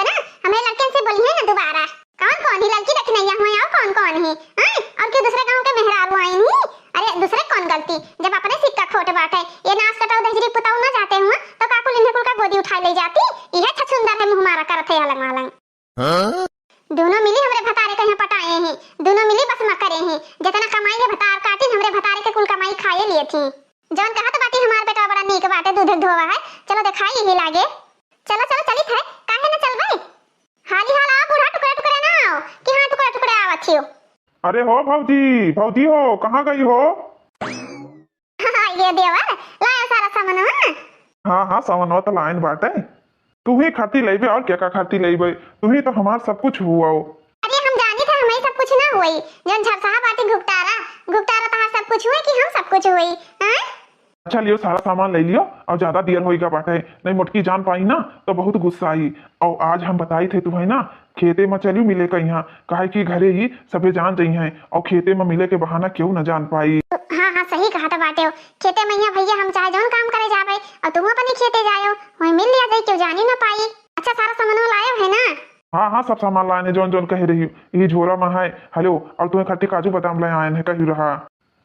ना, हमें लड़के से बोली है ना दोबारा कौन ही लड़की रखी नहीं हुई और कौन ही और के दूसरे गांव के मेहरारू आई नहीं, अरे दूसरे कौन गलती, जब अपने सिक्का खोट बाटे, ये नाच कटाऊ दहजरी पुताऊ ना जाते हुआ तो काकुल इन्हें कुल का गोदी उठा ले जाती, यह छछुंदर है मुंह मारा करत है अलग अलग। दोनों मिली हमरे भतारे कहीं पटाए हैं, दोनों मिली बस मकरे हैं, जितना कमाई है भतार काटी हमरे भतारे के कुल कमाई खाए लिए थी। जौन कहा तो बाटी हमार बेटा बड़ा नीक बाटे दूध धोवा है, चलो दिखाई यही लागे, चलो चली थे काहे ना चल भाई, हाली हाल आओ बूढ़ा टुकड़े ना आओ कि हां टुकड़े आवत छियो। अरे हो भौजी हो, कहाँ गई हो? ये देवर लाया सारा सामान। हाँ सामान तो लाइन बाटे, तू ही खाती लेबे और क्या खाती लेबे, तू ही तो हमार सब कुछ हुआ हो। अरे हम जानी थे हमें सब कुछ ना हुई, जन झरसहा बाटी घुकतारा तहां सब कुछ हुई कि हम सब कुछ हुई हैं? अच्छा लियो सारा सामान ले लियो, और ज्यादा देर होएगा बाटे, नहीं मोटकी जान पाई ना तो बहुत गुस्सा आई, और आज हम बताई थे तुम्हें ना खेते में चलियो मिले का यहाँ, काहे कि घरे ही सभी जान रही हैं, और खेते में मिले के बहाना क्यों न जान पाई। हाँ सही कहा था बाटे हो, खेते में यहाँ भैया हम चाहे जौन काम करे जावे और तुम अपने खेते जायो वही मिल लिया जाए, क्यों जानी ना पाई। अच्छा सारा सामान लाए है ना? हाँ सब सामान लाए जौन जौन कह रही, यही झोरा में है। हेलो, और तुम्हें खट्टी काजू बादाम ले आए हैं कही रहा,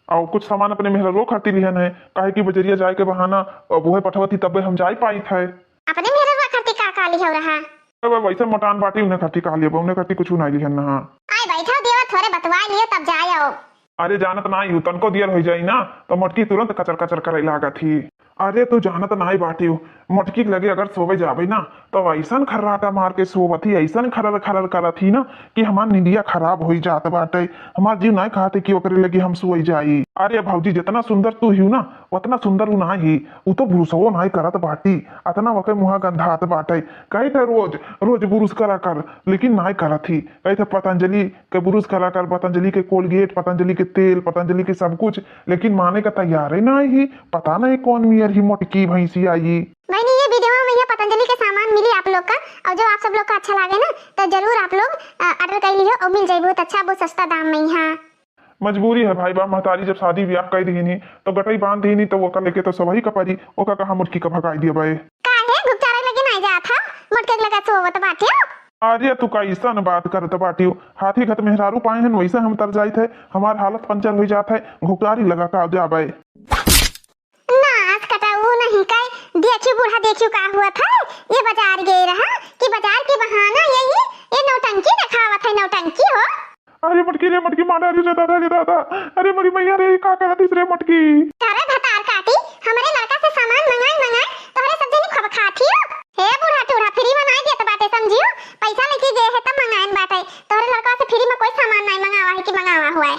और कुछ सामान अपने मेहररो खाती लिहन है, काहे कि बजरिया जाए के बहाना वो पठवती तब हम जाई पाई थे। अपने मेहररो खाती का काली हो रहा, वैसे मोटान बाटी उन्हें खट्टी कहा लिया, उन्हें खट्टी कुछ नहीं लिहन ना। आए बैठा देवा थोड़े बतवा लिए तब जाओ। अरे जानत नाही हूँ तनको दियर हो जाई ना तो मटकी तुरंत कचर कचर करे लागत ही। अरे तू जानत नाही बाटी मटकी के लगे अगर सोवे जाबे ना तो ऐसा खर्राटा मार के सोवत ही, ऐसा खरर खरर करत ही ना कि हमार निंदिया खराब हो जात बाटे। हमार जीव नहीं कहते कि ओकरे लगे हम सोई जाई। अरे भौजी जितना सुंदर तू ही ना उतना सुंदर उ नाही ही, उ तो बुरुसवो नहीं करत बाटी, अतना वके मुहा गंधात बाटे। कही थे रोज रोज बुरुस करा कर लेकिन नहीं करत ही। कही थे पतंजलि के बुरुस करा कर, पतंजलि के कोलगेट, पतंजलि के तेल, पतंजलि के सब कुछ, लेकिन माने का तैयार ही नहीं ही। पता नहीं कौन मियर ही मोटकी भैंसी आई। मैंने ये वीडियो में ये पतंजलि के सामान मिली आप लोग का, और जो आप सब लोग का अच्छा लगे ना तो जरूर आप लोग ऑर्डर कर लियो और मिल जाए बहुत अच्छा बहुत सस्ता दाम में यहाँ। मजबूरी है भाई बा, महतारी जब शादी ब्याह कर दी नहीं तो गटई बांध दी नहीं तो वो कर लेके तो सब ही कपरी ओका कहा मुटकी का भगाई दिया भाई। काहे गुप्तारा लगे नहीं जात था मुटके लगा सोवत बाटे। अरे तू कैसा न बात करत बाटी, हाथी खत मेहरारू पाए हैं वैसे हम तर जाए थे, हमार हालत पंचर हो जाता है, घुटारी लगा का जाबे ना आज कटा वो नहीं कई देखियो बूढ़ा देखियो का हुआ था। ये बाजार गए रहा कि बाजार के बहाना यही ये नौटंकी दिखावत है, नौटंकी हो। अरे मटकी मारा रे दादा, अरे मरी मैया रे का करत इस रे मटकी। तारा भतार काटी हमारे लड़का से सामान मंगाई तोहरे सब जनी खब खाती हो। हे बूढ़ा टूढ़ा फ्री में नहीं देत बाटे समझियो, पैसा लेके गए है तब मंगाइन बाटे, तोहरे लड़का से फ्री में कोई सामान नहीं मंगावा है कि मंगावा हुआ है।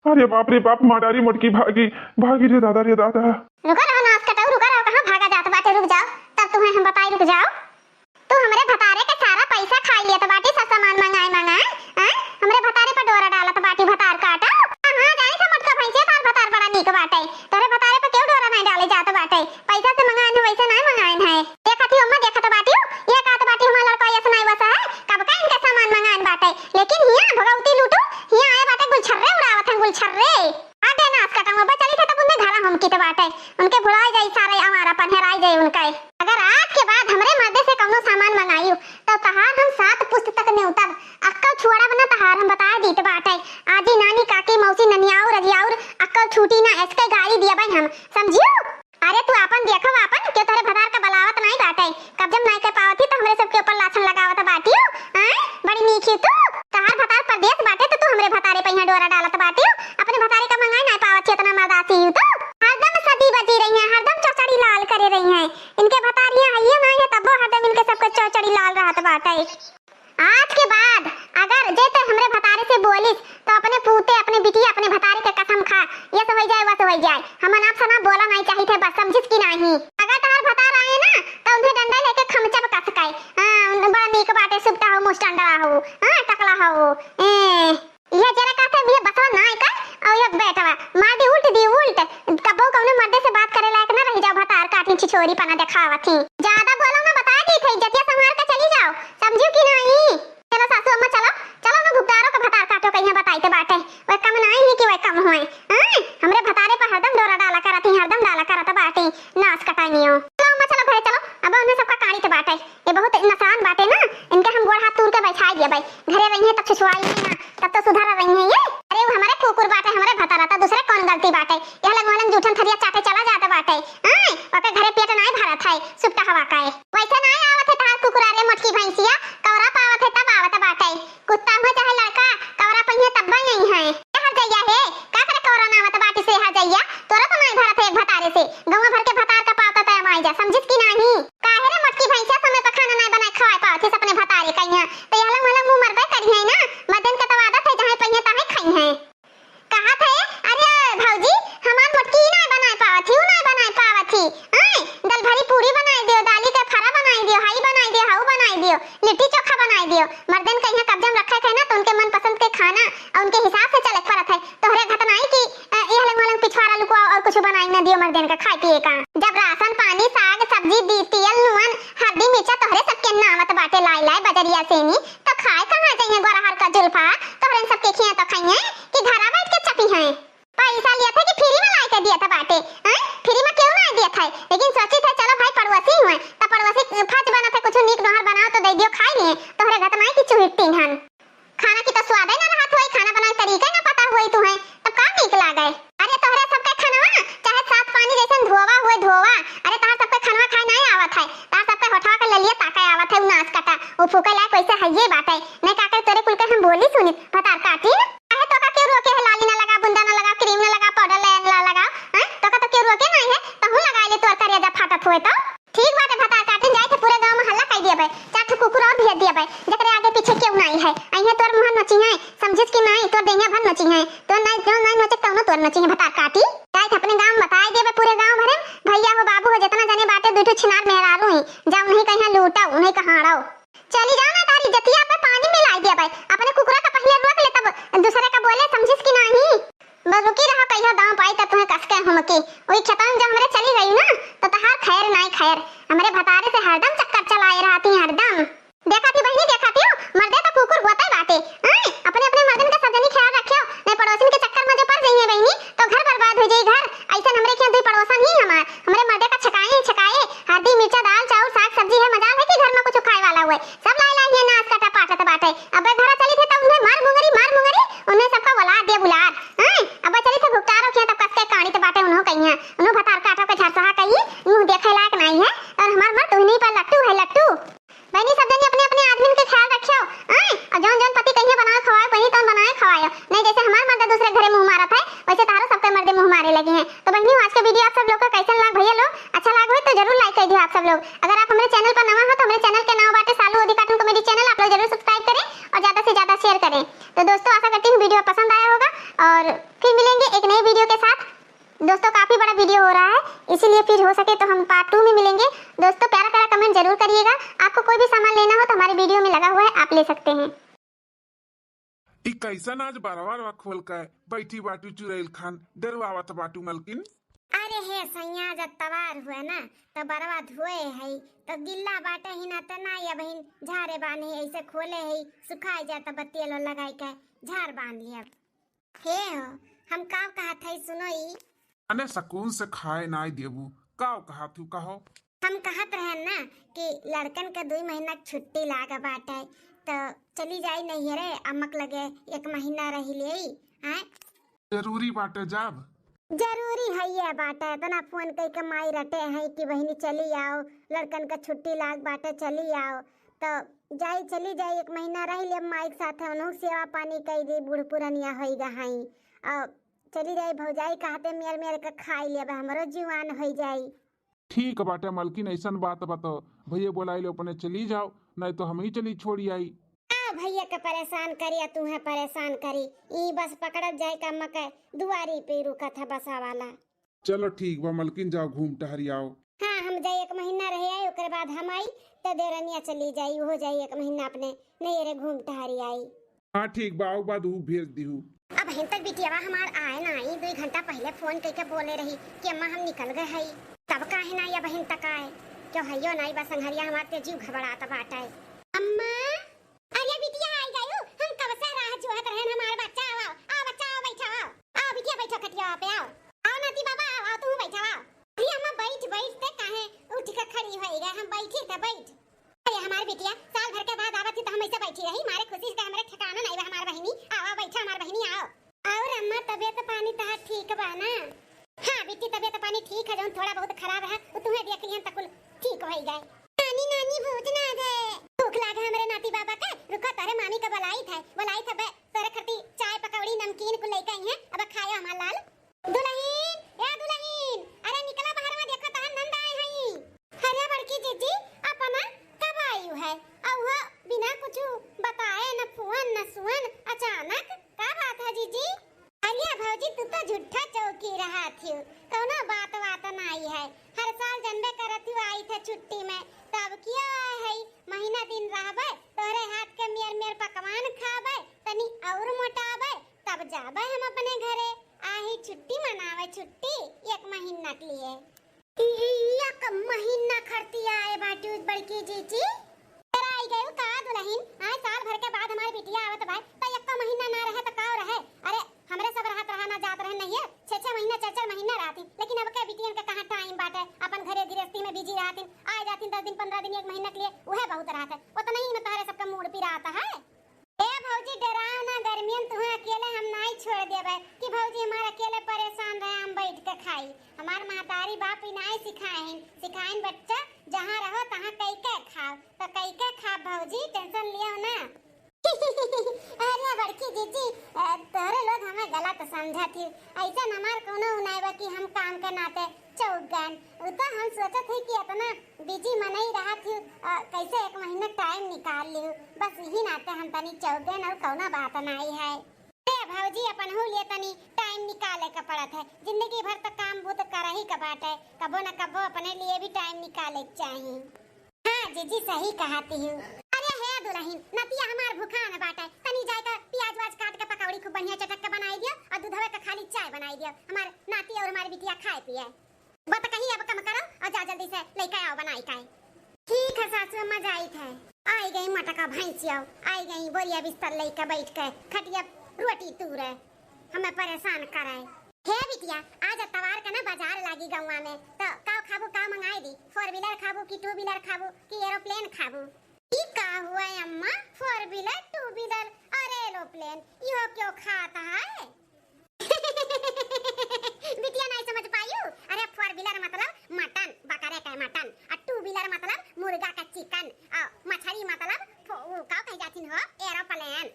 अरे बाप रे बाप, मारारी मटकी भागी रे दादा रुका रहो नाच कटाऊ, रुका रहो, कहां भागा जात बाटे, रुक जाओ तब तुम्हें हम बताई, रुक जाओ। तू हमरे भतारे के सारा पैसा खा लिया तो बाटी सब सामान मंगाए हैं, हमरे भतारे पर डोरा डाला तो बाटी भतार काटा। हां जाने से मटका भैंसे तार भतार बड़ा नीक बाटे, तोरे भतारे पर क्यों डोरा नहीं डाले जात बाटे, पैसा से मंगाए है वैसे नहीं मंगाए है। देखत ही अम्मा देखत बाटी ये कात बाटी हमार लड़का ऐसा नहीं वसा है कब का इनका सामान मंगाए बाटे, लेकिन हिया भगवती लूटू हिया आए बाटे गुलछर्रे उड़ावत हैं, गुलछर्रे आटे नाच कटाऊ बचली थे तब उन्हें घरा हम की बाटे, उनके भुलाए जाई सारे हमारा पन्हराई जाई उनका। अगर आज के बाद हमरे मर्दे से कौनो सामान मंगाइयो तो तहार हम 7 पुस्त तक ने उतर अक्कल छुड़ा बना तहार हम बता दीत बाटे। आजी नानी काकी मौसी ननियाऊ रजियाऊ अक्कल छूटी ना ऐसे गाड़ी दिया भाई हम समझियो। अरे तू अपन देखो अपन क्यों तोरे भतार का बलावत नहीं बाटे, कब जब नहीं कर पावती तो हमरे सबके ऊपर लाछन लगावत बाटियो। बड़ी नीची तू तहार भतार परदेश बाटे तो तू हमरे भतारे पे यहाँ डोरा डालत बाटियो, अपने भतारे का मंगाई नहीं पावत इतना मर्दासी तो हरदम सदी बजी रही है, हरदम चौचड़ी लाल करे रही है। इनके भतारियां है नहीं है तब हरदम इनके सबके चौचड़ी लाल रहत बाटे। आज के बाद अगर जेते हमरे भतारे से बोलिस तो अपने पूते अपने बिटिया अपने भतारे के कसम खा ये तो हो जाए वो तो हो जाए, हमन आप सना बोला नहीं चाहिए थे बस समझिस की नहीं। अगर तहार भतार आए ना तो उन्हें डंडा लेके खमचा पे कसकाए, बड़ा नीक बाटे सुबता हो मुस्टंडा हो टकला हो ये जरा कहते ये बसवा ना कर और ये बेटवा मार दी उल्ट कबो कौनो मर्दे से बात करे लायक ना रह जाओ, भतार काटी छिछोरी पना दिखावत थी। ज्यादा बोलो ना बता दी थे जतिया संहार के चली जाओ समझियो कि नहीं। चलो सासू अम्मा चलो चलो ना भुगतारो का भतार काटो कहीं बताई ते बाटे वह कम नहीं है कि वह कम होए। हमरे भतारे पर हरदम डोरा डाला करत ही, हरदम डाला करत बाटे नाच कटानियो। चलो अम्मा चलो घरे चलो, अब उन्हें सबका काटी ते बाटे ये बहुत इंसान बाटे ना, इनके हम गोड़ हाथ तूर के बैठा दिया भाई, घरे रही है तब छिछवाई ना तब तो सुधर रही है ये। अरे वो हमारे कुकुर बाटे हमारे भतारा था, दूसरे कौन गलती बाटे, यह लग मोहलंग जूठन थरिया चाटे चला जाता बाटे। ओके घरे पेट नहीं भरत है सुपटा हवा का वैसे नहीं आवत है तार कुकुरा रे मटकी भैंसिया कौरा पावत है तब आवत बाटे, कुत्ता हो चाहे लड़का कौरा पहिए तब नहीं है। हर जइया है का करे कौरा ना आवत बाटी से हर जइया तोरा तो नहीं भरत है एक भतारे से, गांव भर के भतार का पावत है माई जा समझिस की नहीं। काहे रे मटकी भैंसिया समय पर खाना नहीं बनाए खवाए पावत है अपने भतारे कहिया तो यह लग मुंह मरबे करी है ना, मदन का तो आदत है जहां पहिए तहां खाई है। कहा थे अरे भौजी हमार मटकी नहीं बनाए पावत थी, नहीं बनाए पावत थी, दल भरी पूरी बनाई दियो, दाली का फरा बनाई दियो, हाई बनाई दियो, हाउ बनाई दियो, लिट्टी चोखा बनाई दियो। मर्दन कहीं कब्जम रखे थे ना तो उनके मन पसंद के खाना और उनके हिसाब से चले पड़त है, तोहरे घट नहीं कि यह लग पिछवाड़ा लुकवा और कुछ बनाई ना दियो मर्दन का खाए पिए का। जब राशन पानी साग सब्जी दी तेल नुन हल्दी मिर्चा तोहरे सबके नामत बाटे लाई बजरिया से नी तो खाए कहां चाहिए गोरहर का जुल्फा तोहरे सबके खिया तो खाइए कि घरा बैठ के चपी हैं। पैसा लिया था कि फ्री में लाई के दिया था बाटे, फ्री में क्यों नहीं दिया था, लेकिन सोची थे चलो भाई पड़ोसी हुए तो पड़ोसी फज बना था कुछ नीक नहर बनाओ तो दे दियो खाई लिए, तोहरे घट नहीं कि चुहिट्टी हन खाना की तो स्वाद ना रहत होई, खाना बनाए तरीका ना पता होई तुम्हें तब का नीक लागे। अरे तोहरे सबके खानवा चाहे साफ पानी जैसे धोवा हुए धोवा, अरे तहां सबके खानवा खाए नहीं आवत है, तहां सबके होठवा के ललिया ताके आवत है नाच कटा वो फूके लायक वैसे है ये बात है नहीं काकर तोरे कुल के हम बोली सुनी भतार काटी काहे तोर नची भतार काटी जाए थे अपने गांव बताए देबे पूरे गांव भरे भैया हो बाबू हो जितना जने बाटे दुठो छिनार मेहरारू ही जाओ नहीं कहीं लूटा नहीं कहाड़ो चली जाओ ना तारी जतिया पे पानी मिला दिया भाई अपने कुकरा का पहले रोक ले तब दूसरे का बोले समझिस कि नहीं बस रुकी रहो कहियो दांव पाई तब तुम्हें कसके हमके वही खतम जब हमरे चली गई ना तो तहार खैर नहीं खैर हमरे भतारे से हरदम चक्कर चलाए रहती हरदम देखा थी बहनी देखा थी मर्दे तो कुकुर होता ही बाटे अपने अपने मर्दन का सजनी ख्याल रखियो नहीं पड़ोसन के चक्कर में जो पड़ जाइए बहनी तो घर बर्बाद हो जाई घर ऐसा हमरे के दुई पड़ोसन ही हमरे मर्दे का छकाए हल्दी मिर्चा दाल चावल साग सब्जी है मजा है कि घर में कुछ खाए वाला हुए सब लाई लाई है नाच काटा पाटत बाटे अब घर चली थे तब उन्हें मार मुंगरी उन्हें सबका बुला दे बुलार अब चली थे भुगतारो किया तब कसके कानी तो बाटे उन्हों कहिया उन्हों भतार काटा के झरसहा कही मुंह देखे लायक नहीं है और हमार मर्द उन्हीं पर लट्टू है लट्टू बहनी सब जने अपने अपने आदमी के ख्याल रखियो और जौन जौन पति कहिए बनाए खवाए बहनी तौन बनाए खवायो नहीं जैसे हमार मर्द दूसरे घरे मुंह मारत है वैसे तारो सबके मर्दे मुंह मारे लगे हैं तो बहनी आज का वीडियो आप सब लोग को कैसा लगा भैया लोग अच्छा लगा हो तो जरूर लाइक कर दियो आप सब लोग अगर आप हमारे चैनल पर नवा हो तो हमारे चैनल के नाम बाटे सालू ओदी कार्टून कॉमेडी चैनल आप लोग जरूर सब्सक्राइब करें और ज्यादा से ज्यादा शेयर करें तो दोस्तों आशा करती हूँ वीडियो पसंद आया होगा और फिर मिलेंगे एक नई वीडियो के साथ दोस्तों काफी बड़ा वीडियो हो रहा है इसीलिए फिर हो सके तो हम पार्ट 2 में मिलेंगे दोस्तों प्यारा प्यारा कमेंट जरूर करिएगा आपको कोई भी सामान लेना हो तो हमारे वीडियो में लगा हुआ है आप ले सकते हैं कैसन आज बारवा खोल का बैठी बाटू चुरैल खान डरवावत बाटू मलकिन अरे हे सैया जब तवार हुए ना तो बरवा धोए है तो गिल्ला बाटे ही ना तो ना या बहन झारे बांधे ऐसे खोले है सुखाई जाता बत्ती लगाई के झार बांध लिया हे हो हम का कहा था सुनो ई अने सकून से खाए ना देबू काव कहा तू कहो हम कहत रहे ना कि लड़कन के 2 महीना छुट्टी लागा बाटे तो चली जाई नहीं रे अमक लगे 1 महीना रही ले हैं जरूरी बाटे जाब जरूरी है ये बाटे तो ना फोन कई के माई रटे है कि बहनी चली आओ लड़कन का छुट्टी लाग बाटे चली आओ तो जाई चली जाई 1 महीना रही ले माई के साथ उन्हों सेवा पानी कई दी बूढ़ पुरानिया होई गहाई और चली जाई भौजाई कहते मेर के खाई लेबे हमरो जीवान हो जाई ठीक बाटे मलकिन ऐसन बात बताओ भैया बोलाई लो अपने चली जाओ नहीं तो हम ही चली छोड़ी आई भैया के परेशान करिया तुम्हें परेशान करी ई बस पकड़ब जाए का मके दुआरी पे रुका था बसा वाला चलो ठीक बा मलकिन जाओ घूम टहरी आओ हाँ हम जाए 1 महीना रहे आए ओकर बाद हम आई तो देरनिया चली जाई हो जाई 1 महीना अपने नहीं रे घूम टहरी आई हाँ ठीक बा आओ बाद भेज दीहू अब हिन तक बिटियावा हमार आए ना आई 2 घंटा पहले फोन करके बोले रही कि अम्मा हम निकल गए हई तब काहे ना या बहन तक आए क्यों हइयो नहीं बस संघरिया हमार ते जीव घबराता बाटे अम्मा अरे बिटिया आई गयो हम कब से राह जोहत रहन हमार बच्चा आओ बच्चा आओ बैठो आओ बिटिया बैठो खटिया पे आओ नाती बाबा आओ तू बैठो अरे अम्मा बैठ ते काहे उठ के खड़ी होई गए हम बैठी त बैठ अरे हमार बिटिया साल भर के बाद आवत थी तो हम ऐसे बैठी रही मारे खुशी से हमरे ठिकाना नहीं बा हमार बहनी आओ बैठा हमार बहनी आओ और अम्मा तबीयत पानी तहार ठीक बा ना हां बेटी तबीयत पानी ठीक है जौन थोड़ा बहुत खराब है वो तुम्हें देख लियन तकुल ठीक हो जाए नानी भूत ना दे भूख लागे हमरे नाती बाबा के रुको तारे मामी का बुलाई था तारे खती चाय पकौड़ी नमकीन को लेके आई है अब खायो हमार लाल दुल्हन अरे निकला बाहर में देखो तहां नंद आए हई अरे बड़की जीजी अपना कब आई है अब वो बिना कुछ बताए न फोन न सुन अचानक का बात है जीजी अरे भौजी तू तो झूठा चौकी रहा थी कौनो बात नहीं है हर साल जनबे करत हूँ आई थे छुट्टी में तब क्या है महीना दिन रहबे तोरे हाथ के मेर पकवान खाबे तनी और मोटाबे तब जाबे हम अपने घरे आही छुट्टी मनावे छुट्टी 1 महीना के लिए 1 महीना खर्ती आए बाटू बड़की जीजी आई गयो का दुल्हन आए साल भर के बाद हमारी बिटिया आवत भाई तो 1 महीना ना रहे तो का रहे अरे हमरे सब रहत रहा ना जात रहे नहीं है 6 महीना 4 महीना रहती लेकिन अब के बिटियन का कहां टाइम बाटे अपन घरे गृहस्थी में बिजी रहती आ जाती 10 दिन 15 दिन 1 महीना के लिए वह बहुत रहता है उतना ही में तारे सबका मूड पी रहता है ए भौजी डराओ ना गर्मियन तुम्हें अकेले हम नहीं छोड़ देबे कि भौजी हमारे अकेले परेशान रहे हम बैठ के खाई हमार महतारी बाप ही नहीं सिखाइन बच्चा जहां रहो तहां कई के खाओ तो कई के खा भौजी टेंशन लियो ना अरे बड़की जीजी तोरे लोग हमें गलत समझा थी ऐसा हमार कोनो उनाइबा कि हम काम के नाते चौक गन तो हम सोचत थे कि इतना बिजी मनई रहा थी कैसे 1 महीना टाइम निकाल लियो बस यही नाते हम तनी चौक गन और कोनो बात नहीं है ए भौजी अपन हो लिए तनी टाइम निकाले का पड़त है। जिंदगी भर तक काम भूत कर ही का बाटे, कबो न कबो अपने लिए भी टाइम निकाले चाहिए। हाँ जीजी सही कहती हूँ। अरे है दुल्हन नतिया हमार भूखा न बाटे, तनी जाकर प्याज वाज काट के पकौड़ी खूब बढ़िया चटक के बनाई दियो और दूधवे का खाली चाय बनाई दियो। हमार नाती और हमारी बिटिया खाए पिए। बत कहीं अब कम करो और जा जल्दी से लेके आओ बनाई काए। ठीक है सासू अम्मा जाई थे। आई गई मटका भैंसिया, आई गई बोरिया बिस्तर लेके बैठ के खटिया रोटी तूरे हमें परेशान कराए। हे बिटिया आज तवार का ना बाजार लागी गौवा में, तो का खाबू का मंगाई दी? 4 व्हीलर खाबू कि 2 व्हीलर खाबू कि एरोप्लेन खाबू? ई का हुआ अम्मा 4 व्हीलर 2 व्हीलर और एरोप्लेन यो क्यों खाता है? बिटिया नहीं समझ पायू? अरे 4 व्हीलर मतलब मटन बकरे का मटन और 2 व्हीलर मतलब मुर्गा का चिकन और मछली मतलब का कह जाती हो एरोप्लेन।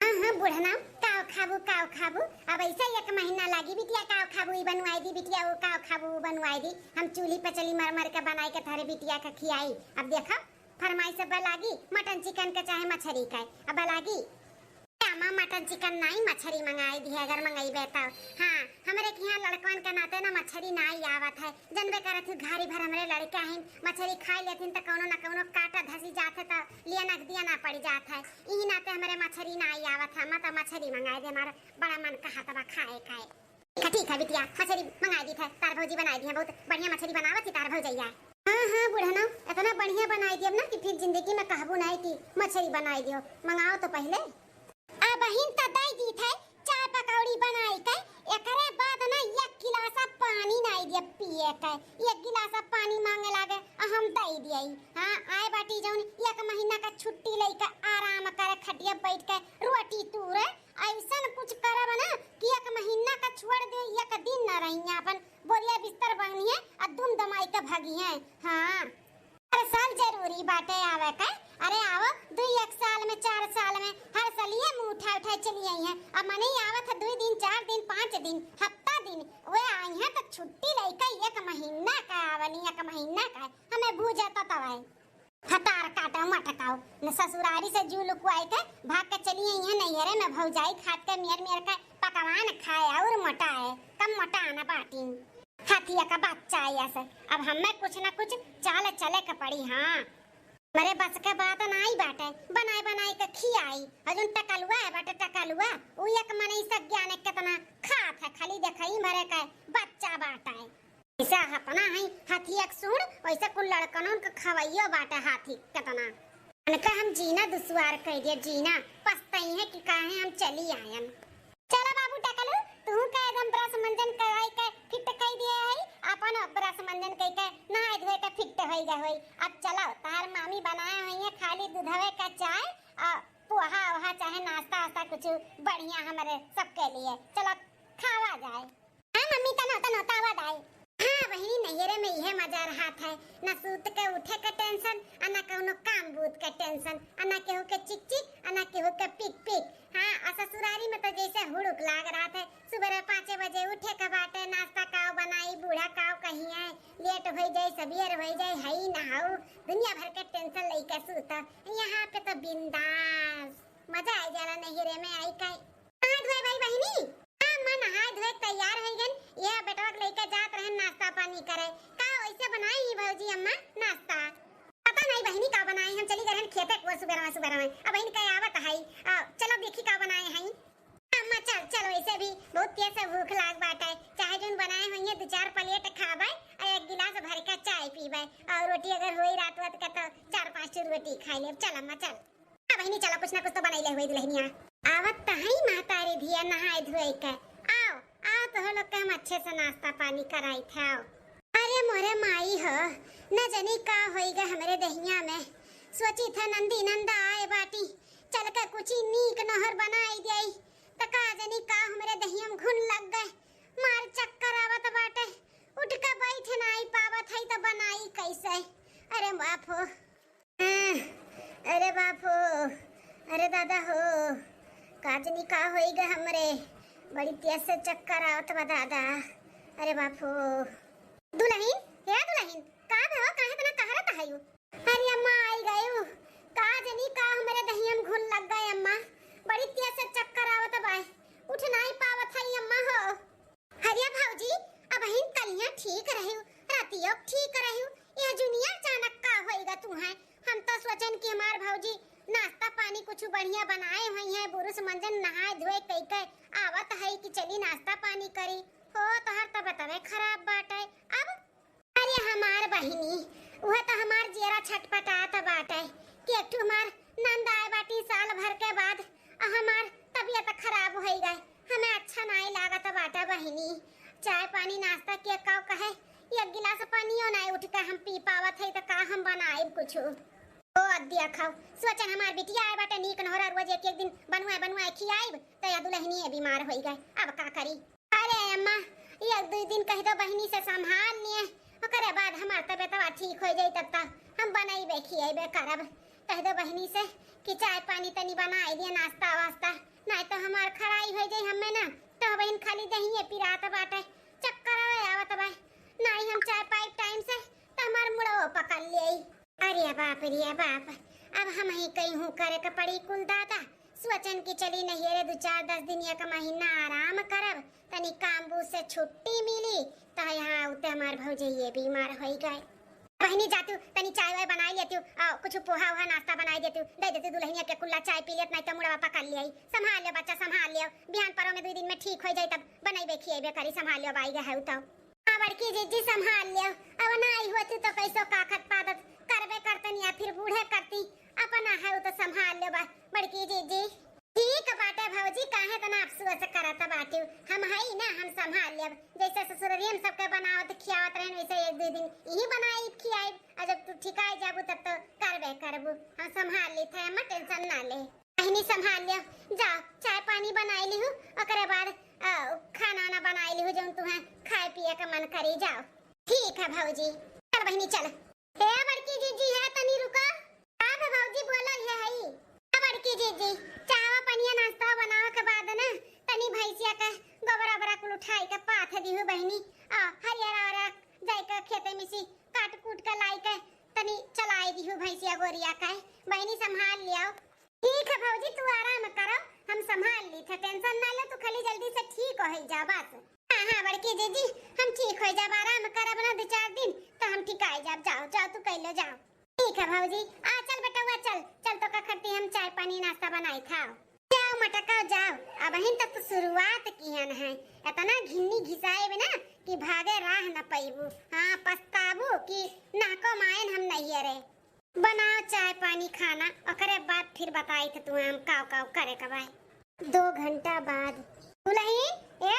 हां बुढ़ना काव खाबू अब ऐसे 1 महीना लागी बिटिया काव खाबू ई बनवाई दी बिटिया वो काव खाबू बनवाई दी। हम चूल्ही पे चली मर के बनाई के थारे बिटिया का खियाई। अब देखो फरमाइश से बलागी मटन चिकन के चाहे मछली का अब बलागी अम्मा मटन चिकन नहीं मछली मंगाई दी अगर मंगाई बेता। हाँ हमारे के यहाँ लड़कन के नाते ना मछली नहीं आवत है। जनबे करत हूँ घारी भर हमारे लड़के हैं मछली खाई लेथिन तो कौनो ना कौनो काटा धसी जाते तो लिया नक दिया ना पड़ जात है। ई नाते हमारे मछली नहीं आवत है। मत मछली मंगाई दे हमारा बड़ा मन कहा तबा खाए खाए। ठीक है बिटिया मछली मंगाई दी है तार भौजी बनाई दी है बहुत बढ़िया मछली बनावत थी तार भौजैया। हाँ बुढ़ना इतना बढ़िया बनाई दी अब ना कि फिर जिंदगी में कहबू नहीं कि मछली बनाई दियो। मंगाओ तो पहले आ बहिन त दई दी थे चाय पकौड़ी बनाई के एकरे बाद ना 1 गिलास पानी नहीं दिया पिए के 1 गिलास पानी मांगे लागे हम दई दियई। हां आए बाटी जौन 1 महीना का छुट्टी लेके आराम करे खटिया बैठ के रोटी तूरे ऐसन कुछ करब ना कि 1 महीना का छोड़ दे 1 दिन ना रही अपन बोरिया बिस्तर बनिए और दुम दमाई के भागिए। हां हर साल जरूरी बाटे आवे के। अरे आओ 2-1 साल में 4 साल में हर साल ये मुंह उठा चली आई है। अब मने आवत है 2 दिन 4 दिन 5 दिन हफ्ता दिन वे आई है तो छुट्टी लेके 1 महीना का आवनी 1 महीना का हमें भूजता तवाए हतार काटा मटकाओ न ससुरारी से जू लुकवाई के भाग के चली आई है नैहरे में भौजाई खाट के मेर के पकवान खाए और मोटाए कम मोटा आना बाटी हाथिया का बच्चा ऐसे। अब हमें कुछ ना कुछ चाल चले के पड़ी। हाँ मेरे बस के बात नहीं बाटे बनाई के खियाई अजुन टकलुआ है बाटे टकलुआ उ 1 मने सब ज्ञान कितना खात है खाली देखई मरे का बच्चा बाटा है ऐसा अपना है हाथी एक सुन वैसे कुल लड़कनों के खवैयो बाटा हाथी कितना अनका हम जीना दुश्वार कह दिया जीना पछताई है कि काहे हम चली आयन। चलो बाबू टकलू तू का एकदम ब्रश मंजन कराई के फिट कई दिया है अपन ब्रश मंजन कई के नहाए धोए के फिट होई जा होई। अब चलो तार मामी बनाए हुई है खाली दूधवे का चाय और पोहा वहा चाहे नाश्ता वास्ता कुछ बढ़िया हमारे सबके लिए चलो खावा जाए। हां मम्मी तनो तावा दाई। हाँ बहिनी नैहरे में यह मजा रहा था न सूत के उठे के टेंशन न कोनो काम बूत के टेंशन न केहू के चिक चिक न केहू के पिक पिक। हाँ ससुरारी में तो जैसे हुड़ुक लाग रहा था सुबह 5 बजे उठे के बाटे नाश्ता काव बनाई बूढ़ा काव कहीं है लेट हो जाए सबेर हो जाए हई नहाऊ दुनिया भर के टेंशन लेके सूता। यहाँ पे तो बिंदास मजा आ जाला नैहरे में आई का। धोए भाई बहिनी मन नहाए धोए तैयार हो गन यह बेटवा के लेके जात रहन नाश्ता पानी करे का वैसे बनाई ही भौजी अम्मा नाश्ता पता नहीं बहिनी का बनाई हम चली गए खेते को सुबह में अब बहिन का आवत है चलो देखी का बनाए हैं अम्मा चल वैसे भी बहुत तेज से भूख लाग बाटे चाहे जोन बनाए होइए 2-4 प्लेट खाबे और 1 गिलास भर के चाय पीबे और रोटी अगर होई रात वात का तो 4-5 रोटी खाई ले। चल अम्मा चल बहिनी चलो कुछ ना कुछ तो बनाई ले हुई दुल्हनिया आवत त है मातारी धिया नहाए धोए के आओ तो लोग के हम अच्छे से नाश्ता पानी कराई था। अरे मोरे माई हो न जनी का होइगा हमरे दहिया में सोची था नंदी नंदा आए बाटी चल के कुछ नीक नहर बनाई देई त का जनी का हमरे दहिया में घुन लग गए मार चक्कर आवत बाटे उठ के बैठ नहीं पावत है तो बनाई कैसे। अरे बाप हो अरे बाप हो अरे दादा हो का जनी का होइगा हमरे बड़ी तेज से चक्कर आवत बा दादा। अरे बाप हो दुल्हन का भव काहे तना कहरत हयू? अरे अम्मा आई गयो का जनी का हमरे दहिया में घुन लग गए अम्मा बड़ी तेज से चक्कर आवत बा उठ नहीं पावत है अम्मा हो। हरिया भौजी अब हिन कलियां ठीक रहू, रातियों ठीक रहू, यह दुनिया अचानक का होएगा तू है। हम तो सोचन कि हमार भौजी नाश्ता पानी कुछ बढ़िया बनाए हुई है, बुरुस मंजन नहाए धोए कई के आवत है कि चली नाश्ता पानी करी हो। तो हर तब तबे खराब बाटे। अब अरे हमार बहिनी वह तो हमार जेरा छटपटात बाटे कि एक हमार नंद आए बाटी साल भर के बाद हमार तबीयत खराब हो गई, हमें अच्छा नहीं लागत बाटा बहिनी। चाय पानी नाश्ता के का कहे एक गिलास पानियो नहीं उठ के हम पी पावत है, तो का हम बनाए कुछ ओ अद्दिया खाओ। सोचन हमार बिटिया आए बाटे नीक नहरा रोज एक एक दिन बनवाए खियाइब तो या दुल्हनी बीमार हो गए, अब का करी। अरे अम्मा एक दो दिन कह दो बहिनी से संभाल लिए, ओकरे बाद हमार तबीयत ठीक हो जाई तब तक हम बनाइबे खियाइबे करब। कह दो बहिनी से कि चाय पानी तनी बनाई दिए नाश्ता वास्ता, नहीं तो हमार खराई हो जाई हमें ना। तो बहन खाली दही पिरात बाटे, चक्कर आवत बा, नहीं हम चाय पाई टाइम से तो हमार मुड़ो पकड़ ले। अरे बाप रे बाप, अब हम ही कहीं हूँ करे के पड़ी कुल दादा। सोचन की चली नहीं रे 2-4-10 दिन का महीना आराम करब, तनी काम बूझ से छुट्टी मिली तो यहाँ उते हमार भौजी ये बीमार हो गए। बहनी जातू तनी चाय वाय बनाई लेती हूँ, कुछ पोहा वहा नाश्ता बनाई देती हूँ, दे देती दुल्हनिया के कुल्ला चाय पी लेत, नहीं तो मुड़वा पकड़ लिया। संभाल लियो बच्चा संभाल लियो, बिहान परो में 2 दिन में ठीक हो जाए तब बनाइबे खिएबे करी। संभाल लियो बाई है तो बड़की जीजी संभाल लियो, अब नहीं होती तो कैसो काखत पादत करबे करतन या फिर बूढ़े करती अपना है तो संभाल लियो बड़की जीजी। ठीक बाटे भौजी, काहे तना अफसोस करत बाटी, हम हई ना हम संभाल लेब। जैसे ससुररी हम सबके बनावत खियावत रहन वैसे 1-2 दिन यही बनाई खियाई, और जब तू ठिकाई जाबू तब तो करबे करबू, हम संभाल ली थे, हम टेंशन ना ले। बहनी संभाल लियो, जाओ चाय पानी बनाई ली हूँ, ओकरे बाद खाना ना बनाई ली हूँ जो तुम्हें खाए पिए का मन करी। जाओ ठीक है भौजी, चल बहनी चल। हे बड़की जीजी है तनी रुका, आप भौजी बोला ये हई बड़की जीजी चावा पनिया नाश्ता बनावे के बाद ना तनी भैंसिया के गोबरा बरा कुल उठाई के पाथ दिहु बहनी, हरियर जाई के खेते में सी काट कूट के लाई के तनी चलाई दिहु भैंसिया गोरिया के। बहनी संभाल लियो। ठीक है भौजी तू आराम करो, हम संभाल ली थे, टेंशन ना ले, तू खाली जल्दी से ठीक हो जा बस। हां बड़की जीजी हम ठीक हो जाब, आराम करब ना 2-4 दिन तो हम ठीक आ जाब। जाओ जाओ तू कह लो जाओ। ठीक है भौजी, आ चल बेटा हुआ चल चल तो का खट्टी हम चाय पानी नाश्ता बनाई खाओ। जाओ मटका जाओ, अब हिन तक तो शुरुआत किहन है, इतना घिन्नी घिसाए बिना कि भागे राह न पैबू। हां पछताबू कि नाको मायन हम नहीं रे। बनाओ चाय पानी खाना, ओकरे बाद फिर बताई थे तू हम काव काव करे कबाई। 2 घंटा बाद दुल्हनिया ए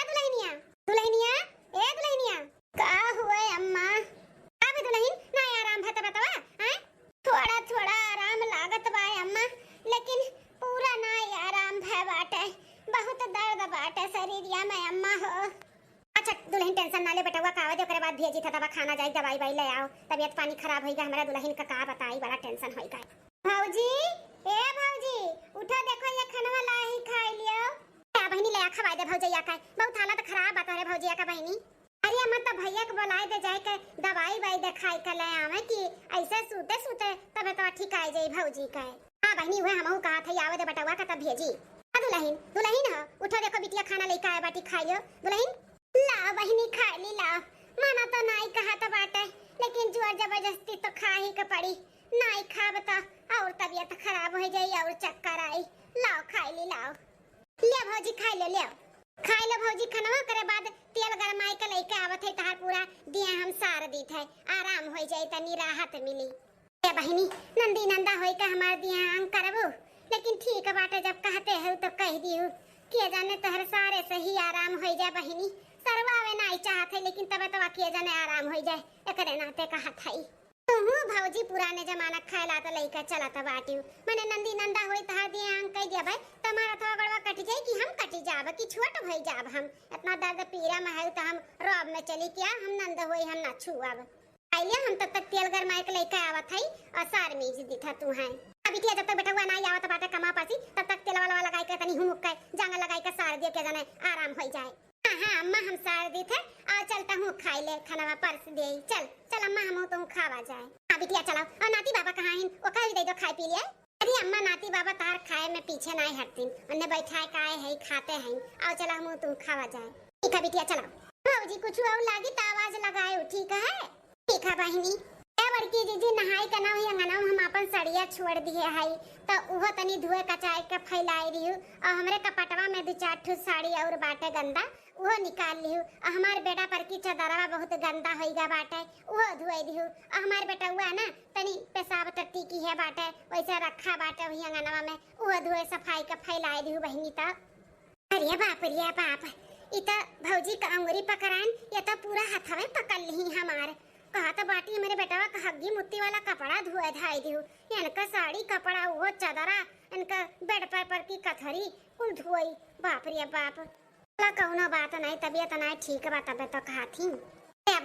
दुल्हनिया का हुए अम्मा? अब दुल्हन ना आराम भत बतावा हैं, थोड़ा थोड़ा आराम लागत बा अम्मा, लेकिन पूरा ना आराम भय बाटे, बहुत दर्द बाटे शरीरिया में अम्मा हो। अच्छा दुल्हन टेंशन ना ले बेटा, कावा दे ओकरे बाद भेजी था दवा खाना जाई, दवाई बाई ले आओ, तबीयत पानी खराब होई गया हमारा दुल्हन का बताई, बड़ा टेंशन होई गई। भौजी ए भौजी उठो देखो ये खाना लाही खाई लियो। क्या बहनी ले आ खवाई दे भौजैया का, बहुत हालत खराब बात है भौजैया का बहनी। अरे अम्मा तो भैया को बुलाए दे जाए के दवाई बाई दिखाई के ले आवे कि ऐसे सूते सूते तबे तो ठीक आ जाई भौजी का। हां बहनी हुए हमहु कहा था आवे दे बटवा का तब भेजी। दुल्हन हो उठो देखो बिटिया खाना लेके आए बाटी खाइयो। दुल्हन ला बहनी खा ली ला, माना तो नहीं कहा था बाटे, लेकिन जोर जबरदस्ती तो खा ही के पड़ी, नहीं खाब तो और तबीयत खराब हो जाई और चक्कर आई। लाओ खाई ली लाओ, ले भौजी खाई ले खाई लो भौजी खाना, करे बाद तेल गरमाई के लेके आवत है तहार पूरा दिया हम सार दी थे, आराम हो जाई तनी राहत मिली। ए बहनी नंदी नंदा होई के हमार दिया अंग करबो, लेकिन ठीक बाटे जब कहते हो तो कह दियो, किए जाने तहर सारे सही आराम हो जाए बहनी, सरवावे नहीं चाहत है लेकिन तबे तो किए जाने आराम हो जाए, एकरे नाते कहत है। तुहू भौजी पुराने जमाना खायला तो लइका चलत बाटी, मने नंदी नंदा होई तहार दिया अंग कह दिया भाई तुम्हारा तो गड़वा कट जाई कि हम कटी जाब कि छोट भई जाब, हम इतना दर्द पीरा में है तो हम रोब में चली क्या, हम नंद होई हम ना छुआब। आइले हम तब तक तेल गरमाए के लेके आवत है और सार मीज दिथा तू है। अभी ठीक जब तक बेटा हुआ नहीं आवत बाटे कमा पासी तब तक तेल वाला लगाई के तनी हुमुक के जांग लगाई के सार दियो के जाने आराम हो जाए। हां अम्मा हम सार दी थे और चलता हूं खाई ले खाना में परस दे, चल चल अम्मा हम तो खावा जाए। हां बिटिया चलो, और नाती बाबा कहां हैं, ओ कह दे दो खाई पी लिए। अरे अम्मा नाती बाबा तार खाए में पीछे नहीं हटतीन, उन्हें बैठाए काए है खाते हैं। आओ चला हम तुम खावा जाए। ठीक है बिटिया चलो। भौजी कुछ और लागी तो आवाज लगाए ठीक है। ठीक है बहिनी। ए बड़की जीजी नहाई का ना हुई अंगना हम अपन सड़िया छोड़ दिए है तो उहो तनी धुए कचाए के फैलाई रही और हमरे कपटवा में 2-4 ठो साड़ी और बाटे गंदा वो निकाल लिहु। हमार बेटा पर की चदरवा बहुत गंदा होइगा बाटे वो धुए दिहु। हमार बेटा हुआ ना तनी पेशाब टट्टी की है बाटे वैसे रखा बाटे वही अंगनवा में वो धुए सफाई का फैलाए दिहु बहिनी। त अरे बाप इता भौजी का अंगुरी पकड़ान ये तो पूरा हथवे पकड़ ली हमार। कहा तो बाटी मेरे बेटावा का हग्गी मुत्ती वाला कपड़ा धुए धाई दिहु। इनका साड़ी कपड़ा वो चदरा इनका बेड पर की कथरी कुल धुई। बाप रे बाप कौनो बात नहीं तबीयत नहीं ठीक बा तबे तो कहा थी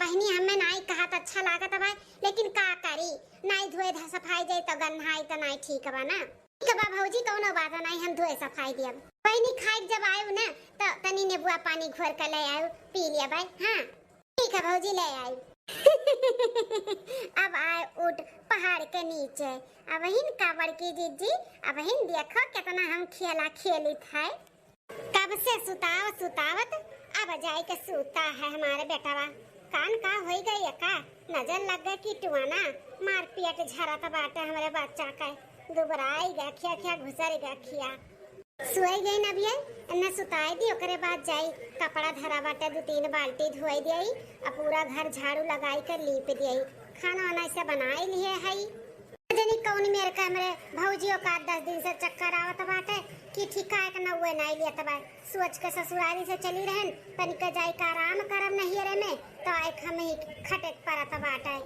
बहनी हमें नहीं कहा तो अच्छा लागत भाई लेकिन का करी नहीं धोए सफाई जाए तो गंधाई तो नहीं ठीक बा ना। ठीक बा भौजी कौनो बात नहीं हम धोए सफाई दियब। बहनी खाई जब आयु ना तो तनी नींबुआ पानी घोर के ले आयु पी लिया भाई। हाँ ठीक है भौजी ले आयु। अब आए उठ पहाड़ के नीचे अब हिन का बड़की जीजी अब हिन देखो कितना हम खेला खेली थे। कब से सुतावत अब जाए के सूता है हमारे बेटावा। कान का हो गई का नजर लग गई कि टुआना मार पियट झरत बाटे हमारे बच्चा का दुबराई गा खिया घुसर गा खिया सोई गई न बिया न सुताई दी ओकरे बाद जाई कपड़ा धरा बाटे 2-3 बाल्टी धोई दियई अब पूरा घर झाड़ू लगाई कर लीप दियई खाना वाना से बनाई लिए हई। जनी कौन मेरे कमरे भौजियों का 10 दिन से चक्कर आवत बाटे कि ठीक है कि न हुए नहीं लिया तबा सोच के ससुराली से चली रहन तनिक जाई का आराम करब नहीं रे में तो एक हम ही खटक परत बाटे।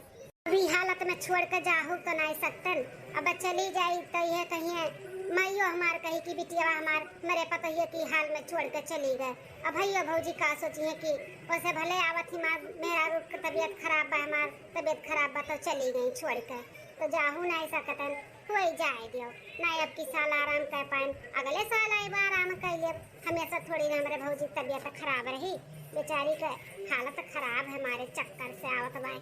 अभी हालत में छोड़ के जाहू तो नहीं सकतन अब चली जाई तो यह कहिए माइयो हमार कही कि बिटिया हमार मेरे पता ही कि हाल में छोड़ के चली गए। अब भैया भौजी का सोची है कि वैसे भले आवत ही मेरा तबीयत खराब बा हमार तबीयत खराब बा तो चली गई छोड़ के तो जाहू नहीं सकतन कोई जाए दियो नहीं अब की साल आराम कर पाए अगले साल आए बार आराम कर लिए हमेशा थोड़ी ना हमारे भौजी तबीयत खराब रही बेचारी का हालत खराब है हमारे चक्कर से आवत बाई।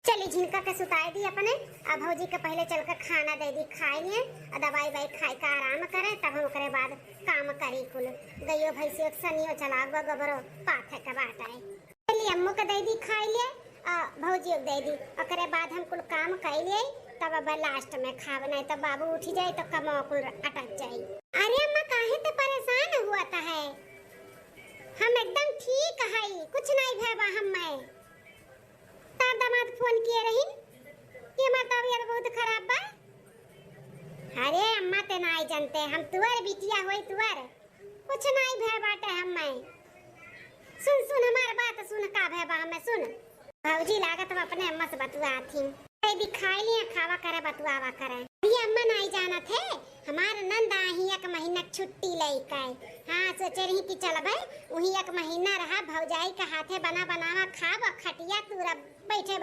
चली झिनका के सुताई दी अपने अब भौजी के पहले चलकर खाना दे दी खाई लिए और दवाई वाई खाई का आराम करे तब हम करे बाद काम करी कुल गयो भैंसियों सनियो चलागो गोबरो पाथे का बाटाए चलिए अम्मू के दे दी खाई लिए भौजी दे दी ओकरे बाद हम कुल काम कर लिए तब अब लास्ट में खाव नहीं तो बाबू उठी जाए तो कमो कुल अटक जाए। अरे अम्मा काहे ते परेशान हुआ था है हम एकदम ठीक है कुछ नहीं भेबा हमें तार दामाद फोन किए रही कि हमार तबीयत बहुत खराब बा। अरे अम्मा ते नहीं जानते हम तुअर बिटिया होई तुअर कुछ नहीं भे बाटे हमें सुन हमार बात सुन का भेबा हमें सुन भौजी लागत हम अपने अम्मा से बतुआ थी भी खाई लिए खावा करे बतुआवा करे। ये अम्मा नहीं जाना थे हमार नंद ही 1 महीना छुट्टी लेके हाँ सोचे रही कि चल भाई वही 1 महीना रहा भौजाई के हाथे बनावा खाब खटिया तूरा बैठे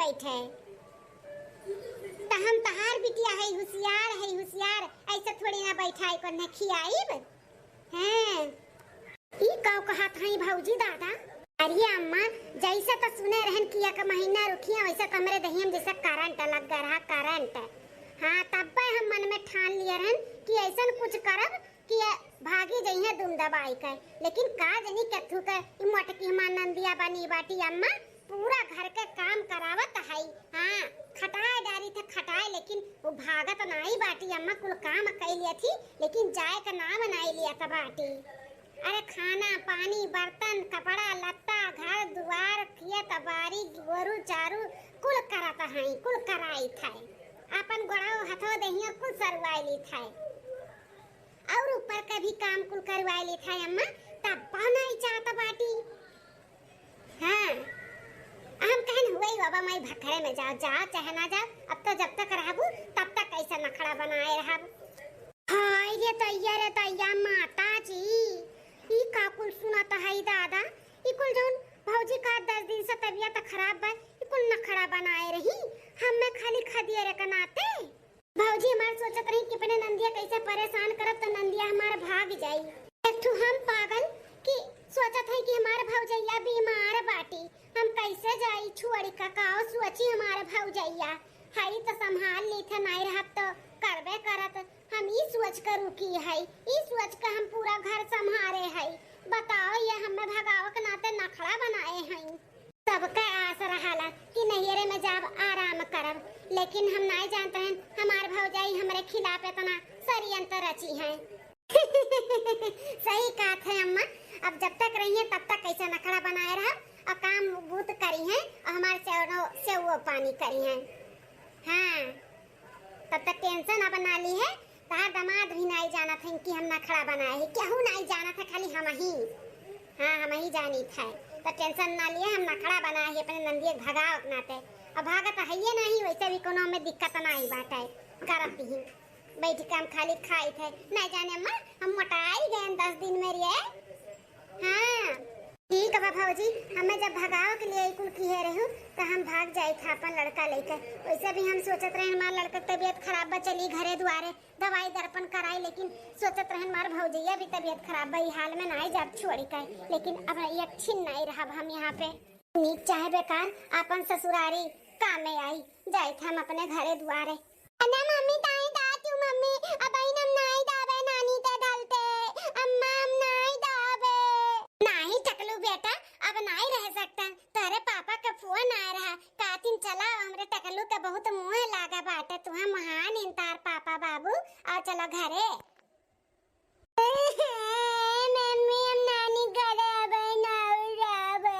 तो हम तहार बिटिया है होशियार ऐसे थोड़ी ना बैठाई को न खियाईब हैं ई काव कहा था भौजी दादा। अरे अम्मा जैसा तो सुने रहन कि 1 महीना रुकिया वैसा कमरे दहियम जैसा करंट लग रहा करंट। हाँ तब हम मन में ठान लिए रहन कि ऐसा कुछ करब कि भागी जइहे दुम दबाई के लेकिन का जनी कथु के मोटकी मान नंदिया बनी बाटी अम्मा पूरा घर के काम करावत है। हाँ खटाए डारी थे खटाए लेकिन वो भागत नहीं बाटी अम्मा कुल काम कर लिया थी लेकिन जाए का नाम नहीं लिया था बाटी। अरे खाना पानी बर्तन कपड़ा लत्ता घर द्वार खेत बाड़ी गोरू चारू कुल करता है कुल कराई था अपन गोड़ाओ हथो दहियो कुल सरवाई ली था और ऊपर का भी काम कुल करवाई ली था अम्मा तब नहीं चाहता बाटी। हाँ हम कहन हुए बाबा मैं भखरे में जाओ चाहे ना जाओ अब तो जब तक रहबू तब तक ऐसा नखड़ा बनाए रहब। हाय ये तैयार माता जी ई का कुल सुनाता है दादा ई कुल जोन भौजी का 10 दिन से तबीयत खराब बा ई कुल नखड़ा बनाए रही हम में खाली खदिया रे कनाते भौजी हमार सोचत रही कि अपने नंदिया कैसे परेशान करब तो नंदिया हमार भाग जाई। एक तो हम पागल कि सोचत है कि हमार भौजैया बीमार बाटी हम कैसे जाई छुअड़ी का काओ सोची हमार भौजैया हाई तो संभाल ली थे नहीं रहत तो करबे करत हम ई सोच कर रुकी है, ई सोच कर हम पूरा घर संभाले है। बताओ ये हमें भगाव के नाते नखड़ा बनाए हैं। सबका आस रहाला कि नैहरे में जाब आराम करब, लेकिन हम नहीं जानते हैं हमार भौजाई हमारे खिलाफ इतना षड्यंत्र रची है। सही बात है अम्मा, अब जब तक रही है तब तक कैसे नखड़ा बनाए रहा और काम बूत करी है और हमारे चौरों से वो पानी करी है। हाँ, तब तक टेंशन अब बना ली है। तार दामाद भी नहीं जाना था कि हम नखड़ा बनाए है, केहू नहीं जाना था, खाली हम ही। हाँ, हम ही जानी था, तो टेंशन ना लिए, हम नखड़ा बनाए है अपने नंदिए भगाव अपनाते। अब भागत है ये नहीं, वैसे भी कोनो में दिक्कत नहीं बाटे, करती ही बैठ के हम खाली खाई थे। नहीं जाने अम्मा हम मोटाई गए 10 दिन में रे। हाँ ठीक है भौजी, हमें जब भगाव के लिए कुल किए रहूं तो हम भाग जाए था अपन लड़का लेकर। वैसे भी हम सोचत रहे हमार लड़का तबीयत खराब बा, चली घरे दुआरे दवाई दर्पण कराई, लेकिन सोचत रहे हमार भौजैया भी तबीयत खराब बा, ई हाल में नहीं जाब छोड़ी कर। लेकिन अब एक छिन नहीं रहा हम यहाँ पे, नीक चाहे बेकार अपन ससुरारी काम में आई जाए था हम अपने घरे दुआरे। अना मम्मी ताई दातू मम्मी अब हम नहीं दाबे नानी ते डालते अम्मा हम नहीं दाबे। नहीं टकलू बेटा, अब नहीं रह सकता, तेरे पापा का फोन आ रहा, कातिन चला हमरे टकलू का बहुत मुंह लागा बाटे, तुहा महान इंतार पापा बाबू आ चलो घरे। मम्मी हम नानी घरे आबे नहीं जाबे।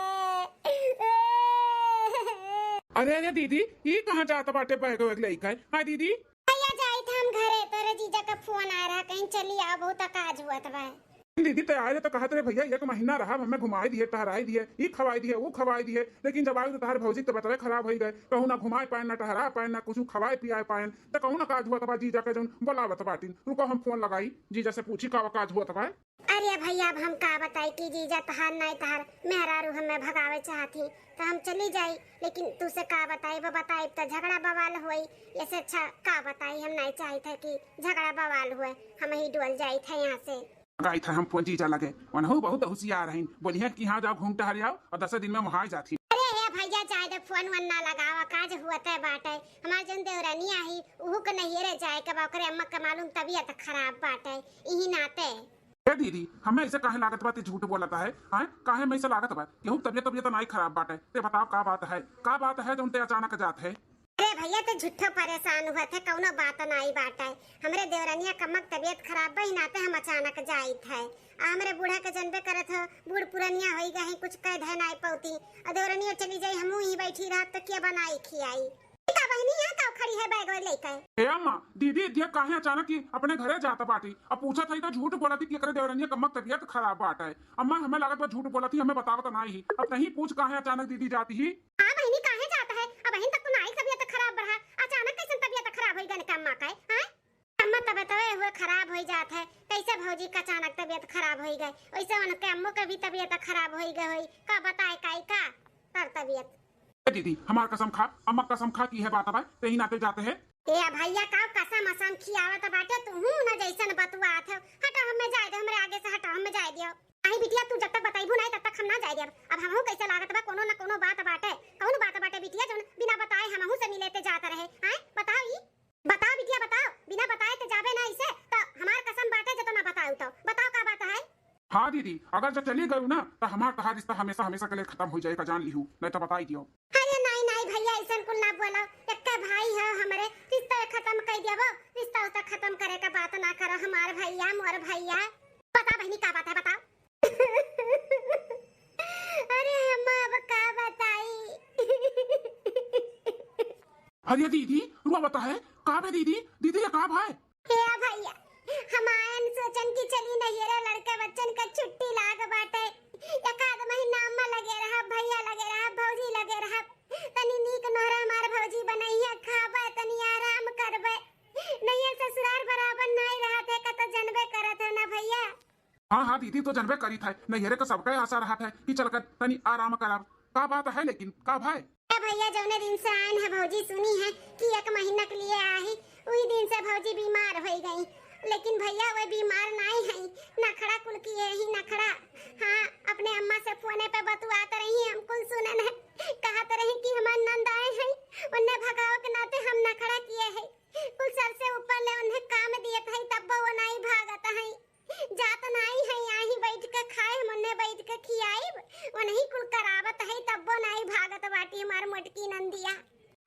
अरे दीदी, ये कहाँ जाता बाटे बैग वैग लेकर? हाँ दीदी, भैया जाए थे हम घरे, तेरे जीजा का फोन आ रहा, कहीं चली आओ, बहुत काज हुआ था। दीदी तैयार है तो कहा तेरे भैया 1 महीना रहा, हमें घुमाई दिए, टहराई दिए, ये खवाई दिए, वो खवाई दिए, लेकिन जब आए तो तार भौजी तो बतवे खराब हो गए, कहूँ ना घुमाए पाए ना टहरा पाए ना कुछ खवाए पियाए पाए, तो कहूँ ना काज हुआ तबा जीजा के जो बोलावत बाटी। रुको हम फोन लगाई जीजा से पूछी का काज हुआ तबा। अरे भैया अब हम का बताई कि जीजा तहार नहीं तहार मेहरारू हमें भगावे चाहती तो हम चली जाई, लेकिन तुसे का बताई, वो बताई तो झगड़ा बवाल हुई। ऐसे अच्छा का बताई, हम नहीं चाहते कि झगड़ा बवाल हुए, हम ही डोल जाई थे यहाँ से। गई था हम फोन जीजा लगे, वनहु बहुत होशियार रही, बोलिए कि हाँ जाओ घूम टहर आओ और 10 दिन में वहाँ जाती। अरे हे भैया जाए दे, फोन वन ना लगावा, काज हुआ बाटे, हमार जन देवरानी आई उहु के नहीं रे जाए के बाकरे अम्मा का मालूम तबीयत खराब बाटे, यही नाते। ए दीदी, हमें ऐसे काहे लागत बात झूठ बोलता है? हाँ काहे में ऐसे लागत बा? केहू तबीयत नहीं खराब बाटे, ते बताओ का बात है जो उनते अचानक जात है? अरे भैया तो झूठो परेशान हुआ थे, कौनो बात नहीं बाटे, हमरे देवरानिया कमक तबीयत खराब बही नाते हम अचानक जाई थे। हमरे बूढ़ा के जनबे करत हो, बूढ़ पुरनिया होई गई, कुछ कह धै नहीं पौती, देवरानिया चली जाई, हमू ही बैठी रह तो क्या बनाई खियाई। का बहनी यहाँ का खड़ी है बैग में लेकर? ए अम्मा, दीदी दिया काहे अचानक ही अपने घरे जाता बाटी, अब पूछा था तो झूठ बोला थी कि एकरे देवरानिया कमक तबीयत खराब बाटे। अम्मा हमें लागत बा झूठ बोला थी, हमें बतावत नहीं, अब नहीं पूछ काहे अचानक दीदी जाती ही। हां बहनी काहे जाता है, अब बहन तक तो नहीं तबीयत खराब रहा, अचानक कैसे तबीयत खराब होई गन अम्मा का? हां अम्मा तबीयत हुए खराब हो जात है, कैसे भौजी का अचानक तबीयत खराब हो गई, वैसे उनके अम्मो का भी तबीयत खराब हो गई, का बताए काई का तर तबीयत। दीदी हमार कसम खा, अम्मा कसम खा की है बात है, ते ही नाते जाते हैं। ए भैया का कसम असम खियावत बाटे, तू न जैसन बतुआत है, हटा हमें जाए दे, हमरे आगे से हटा हमें जाए दियो। आई बिटिया तू जब तक बताइबू नहीं तब तक हम ना जाए देब। अब हमहू कैसे लागत बा, कोनो ना कोनो बात बाटे, कौन बात बाटे बिटिया जोन बिना बताए हमहू से मिलेते जात रहे। हैं बताओ ई, बताओ बिटिया बताओ, बिना बताए तो जाबे ना इसे, तो हमार कसम बाटे जो तो ना बताऊ, तो बताओ का बात है? हाँ दीदी, अगर जब चली गई ना तो हमार तहार रिश्ता हमेशा हमेशा के लिए खत्म हो जाएगा, जान ली हूँ, नहीं तो बताई दियो। अरे नहीं नहीं भैया ऐसा कुल ना बोलो, एक्का भाई है हमारे, रिश्ता खत्म कर दिया, वो रिश्ता उसे खत्म करे का बात ना करो, हमारे भैया मोर भैया। बता बहनी का बात है बताओ। अरे हम अब का बताई। अरे दीदी रुआ बता है कहाँ है दीदी, दीदी ये कहाँ है? हे भैया हमायन सोचन की चली नहीं रे, लड़का बच्चन का छुट्टी लाग बाटे, एक आध महीना अम्मा लगे रहा, भैया लगे रहा, भौजी लगे रहा, तनी नीक नहरा हमार भौजी बनैया, खाबे तनी आराम करबे, नहीं ससुराल बराबर नहीं रहते का तो जनबे करत है ना भैया। हाँ दीदी तो जनबे करी था, नहीं का सबका आशा रहा था कि चल कर तनी आराम कराब, का बात है लेकिन का भाई? भैया जौने दिन से आयन है भौजी सुनी है कि 1 महीना के लिए आई, उही दिन से भौजी बीमार हो गई, लेकिन भैया वो बीमार नहीं है, नखड़ा कुल की ही नखड़ा। हाँ अपने अम्मा से फोने पे बतुआते रही, हम कुल सुने न कहते रही कि हमार नंद आए हैं, उन्हें भगाव के नाते हम नखड़ा किए हैं, कुल सर से ऊपर ले उन्हें काम दिए थे बाटी हमार मोटकी नंदिया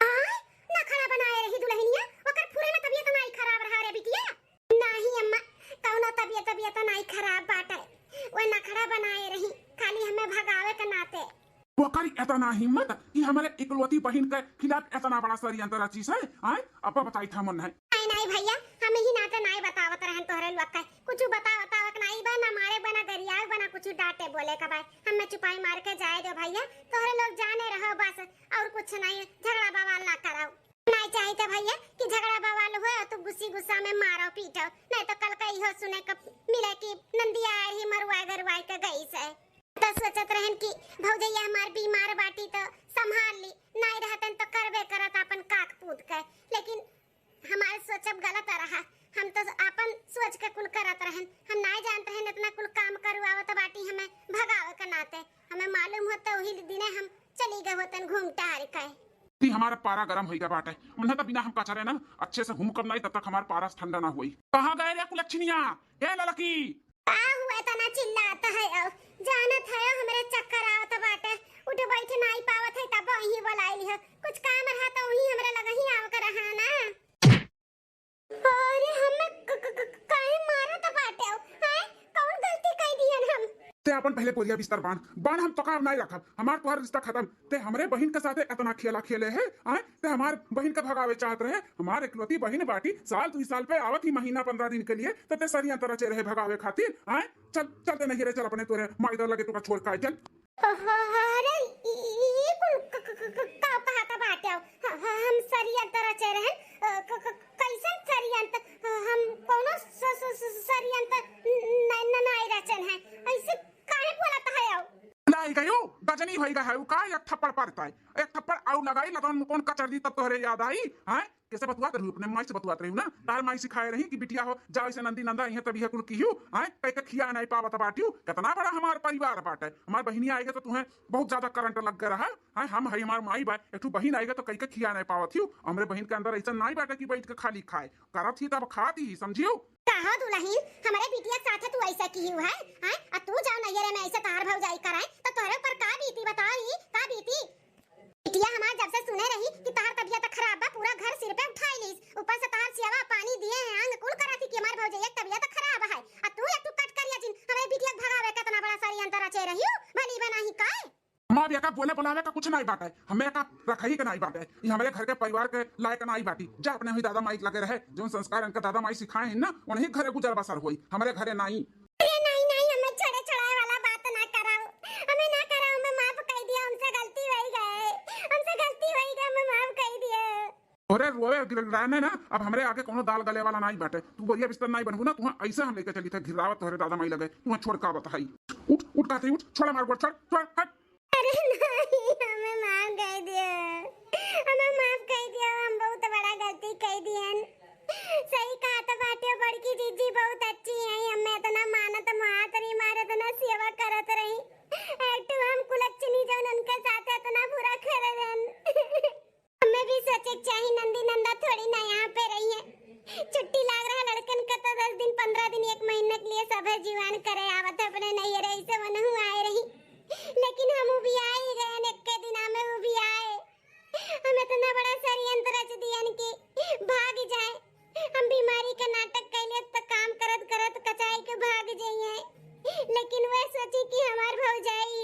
आय नखरा बनाए रही दुल्हनिया ओकर पूरे में तबीयत नहीं खराब रहा रे बिटिया नहीं अम्मा कौनो तबीयत नहीं खराब बाटे वो नखरा बनाए रही खाली हमें भगावे के नाते वो करी इतना हिम्मत कि हमारे इकलौती बहन के खिलाफ इतना बड़ा षड्यंत्र रची है आए अब बताई था मन है नहीं भैया हम ही नाते नहीं बतावत रहन तोहरे लोग का कुछ बतावत नहीं बा ना मारे बना गरिया बना कुछ डांटे बोले का भाई हमें चुपाई मार के जाए दो भैया तोहरे लोग जाने रहो बस और कुछ नहीं झगड़ा बवाल ना कराओ नहीं चाहिए तो भैया कि झगड़ा बवाल हो तो गुस्सा में मारो पीटो नहीं तो कल का इहो सुने का मिले कि नंदिया आई ही मरवाए गरवाए के गई से तो सोचत रहन कि भौजैया हमार बीमार बाटी तो संभाल ली नहीं रहतन तो करबे करत अपन काक पूत के लेकिन हमारे सोचब गलत रहा हम तो अपन सोच के कुल करत रहन हम नहीं जानते हैं इतना कुल काम करवावत बाटी हमें भगावे के नाते हमें मालूम होता वही दिने हम चली गए होतन घूम टहल के ती हमारा पारा गरम होई गया बाटे उन्हें तो बिना हम कचरे ना अच्छे से घूम कर नहीं तब तक हमारा पारा ठंडा ना हुई कहां गए रे कुलच्छनिया ए ललकी आ हुआ तना चिल्लाता है अब जानत है हमरे चक्कर आवत बाटे उठ बैठ नहीं पावत है तब वही बुलाई है कुछ काम रहा तो वही हमरे लगा ही आव कर रहा ना अरे हम काहे मारत बाटे हैं कौन गलती कई दियन हम ते अपन पहले बोलिया बिस्तर बांध हम तो काम नहीं रखब हमार तोहर रिश्ता खत्म ते हमरे बहन के साथे इतना खेले है आए ते हमार बहन के भगावे चाहत रहे हमार इकलौती बहन बाटी साल 2 साल पे आवत ही महीना 15 दिन के लिए तो ते सरिया तरह चे रहे भगावे खातिर आए चलते नहीं रे चल अपने तोरे माई इधर लगे तू छोड़ का चल अरे ये कुल का कहता बाटे हम सरिया तरह चे रहे कैसन सरियंत हम कोनो सरियंत नहीं रचन है ऐसे काहे बोलता है नहीं गयो गजनी होई गया है का एक थप्पड़ पड़ता है एक थप्पड़ आउ लगाई लगन में कौन कचर दी तब तोहरे याद आई हैं कैसे बतवात रही अपने माई से बतवात रही ना तार माई सिखाए रही कि बिटिया हो जाओ इसे नंदी नंदा यहां तभी कुल कियो हैं कह के खिया नहीं पावत बाटियो कितना बड़ा हमार परिवार बाटे हमार बहिनी आएगा तो तुम्हें बहुत ज्यादा करंट लग गया रहा है हम है हमार माई बा एक बहन आएगा तो कह के खिया नहीं पावत हियो हमरे बहन के अंदर ऐसा नहीं बाटे कि बैठ के खाली खाए करत ही तब खाती ही समझियो कहा दुल्हन हमारे बिटिया के साथ तू ऐसा की है हैं आ तू जाओ नैयरे में ऐसे तार भौजाई कराए तो तोरे पर का बीती बता रही का बीती बिटिया हमार जब से सुने रही कि तार तबीयत खराब बा पूरा घर सिर पे उठाई लीस ऊपर से तार सेवा पानी दिए हैं अंग कुल करा थी कि हमार भौजाई की तबीयत खराब है आ तू एक तू कट करिया जिन हमारे बिटिया भगावे कितना बड़ा षड्यंत्र रचे रही भली बनाही काय मां बेका बोले बुलावे का कुछ नहीं बाटे हमें का रखई के नहीं बाटे ये हमारे घर के परिवार के लायक नहीं बाटी जा अपने हुई दादा माई लगे रहे जो संस्कार इनका दादा माई सिखाए हैं ना उन्हीं घरे गुजर बसर हुई हमारे घरे नहीं अरे नहीं हमें छड़े छड़ाए वाला बात ना कराओ हमें ना कराओ मैं माफ कर दिया हमसे गलती हो गई मैं माफ कर दिया अरे रोवे गिराने ना अब हमारे आगे कोनो दाल गले वाला नहीं बाटे तू बोलिया बिस्तर नहीं बनबू ना तू ऐसे हम लेके चली थे घिरावत तोहरे दादा माई लगे तू छोड़ का बताई उठ कहते उठ छोड़ मार छोड़ हट अरे नहीं हमें माफ कर दिया हम बहुत बड़ा गलती कर दियन सही कहा तो बाटे बड़की जीजी बहुत अच्छी है हमें इतना मानत मातरी मारत ना सेवा करत रही एक हम कुलच्छनी जौन उनके साथ इतना बुरा करन हमें भी सोचे चाहिए नंदी नंदा थोड़ी ना यहाँ पे रही है छुट्टी लाग रहा लड़कन का तो 10 दिन 15 दिन 1 महीने के लिए सब जीवन करे आवत अपने नहीं रही से वनहु आए रही लेकिन हम भी आए गए एक के दिन में भी आए हम इतना बड़ा षड्यंत्र रच दियन कि भाग जाए हम बीमारी का नाटक कैले तो काम करत करत कचाई के भाग जाइए लेकिन वे सोची कि हमार भौजाई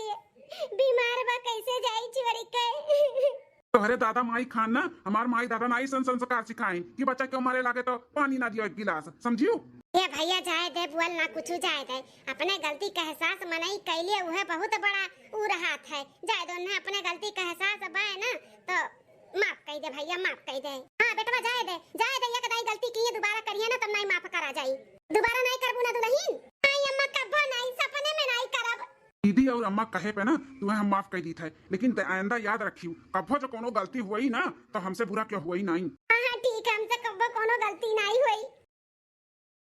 बीमार बा कैसे जाई चिवड़ी के तोहरे दादा माई खान ना हमार माई दादा नाई संस्कार सिखाए कि बच्चा क्यों मारे लागे तो पानी ना दियो एक गिलास समझियो ये भैया जाए दे बोल ना कुछ जाए दे अपने गलती का एहसास मनई कैले वह बहुत बड़ा ऊ रहा है जाए दो ने अपने गलती का एहसास बाए ना तो माफ कर दे भैया माफ कर दे हां बेटवा जाए दे ये कदाई गलती की है दोबारा करिए ना तब नहीं माफ करा जाई दोबारा नहीं करबू ना दुल्हन नहीं अम्मा कब्बो नहीं सपने में नहीं करब दीदी और अम्मा कहे पे ना तुम्हें हम माफ कर दी थे लेकिन आइंदा याद रखियो कभो जो कोनो गलती हुई ना तो हमसे बुरा क्यों हुई नहीं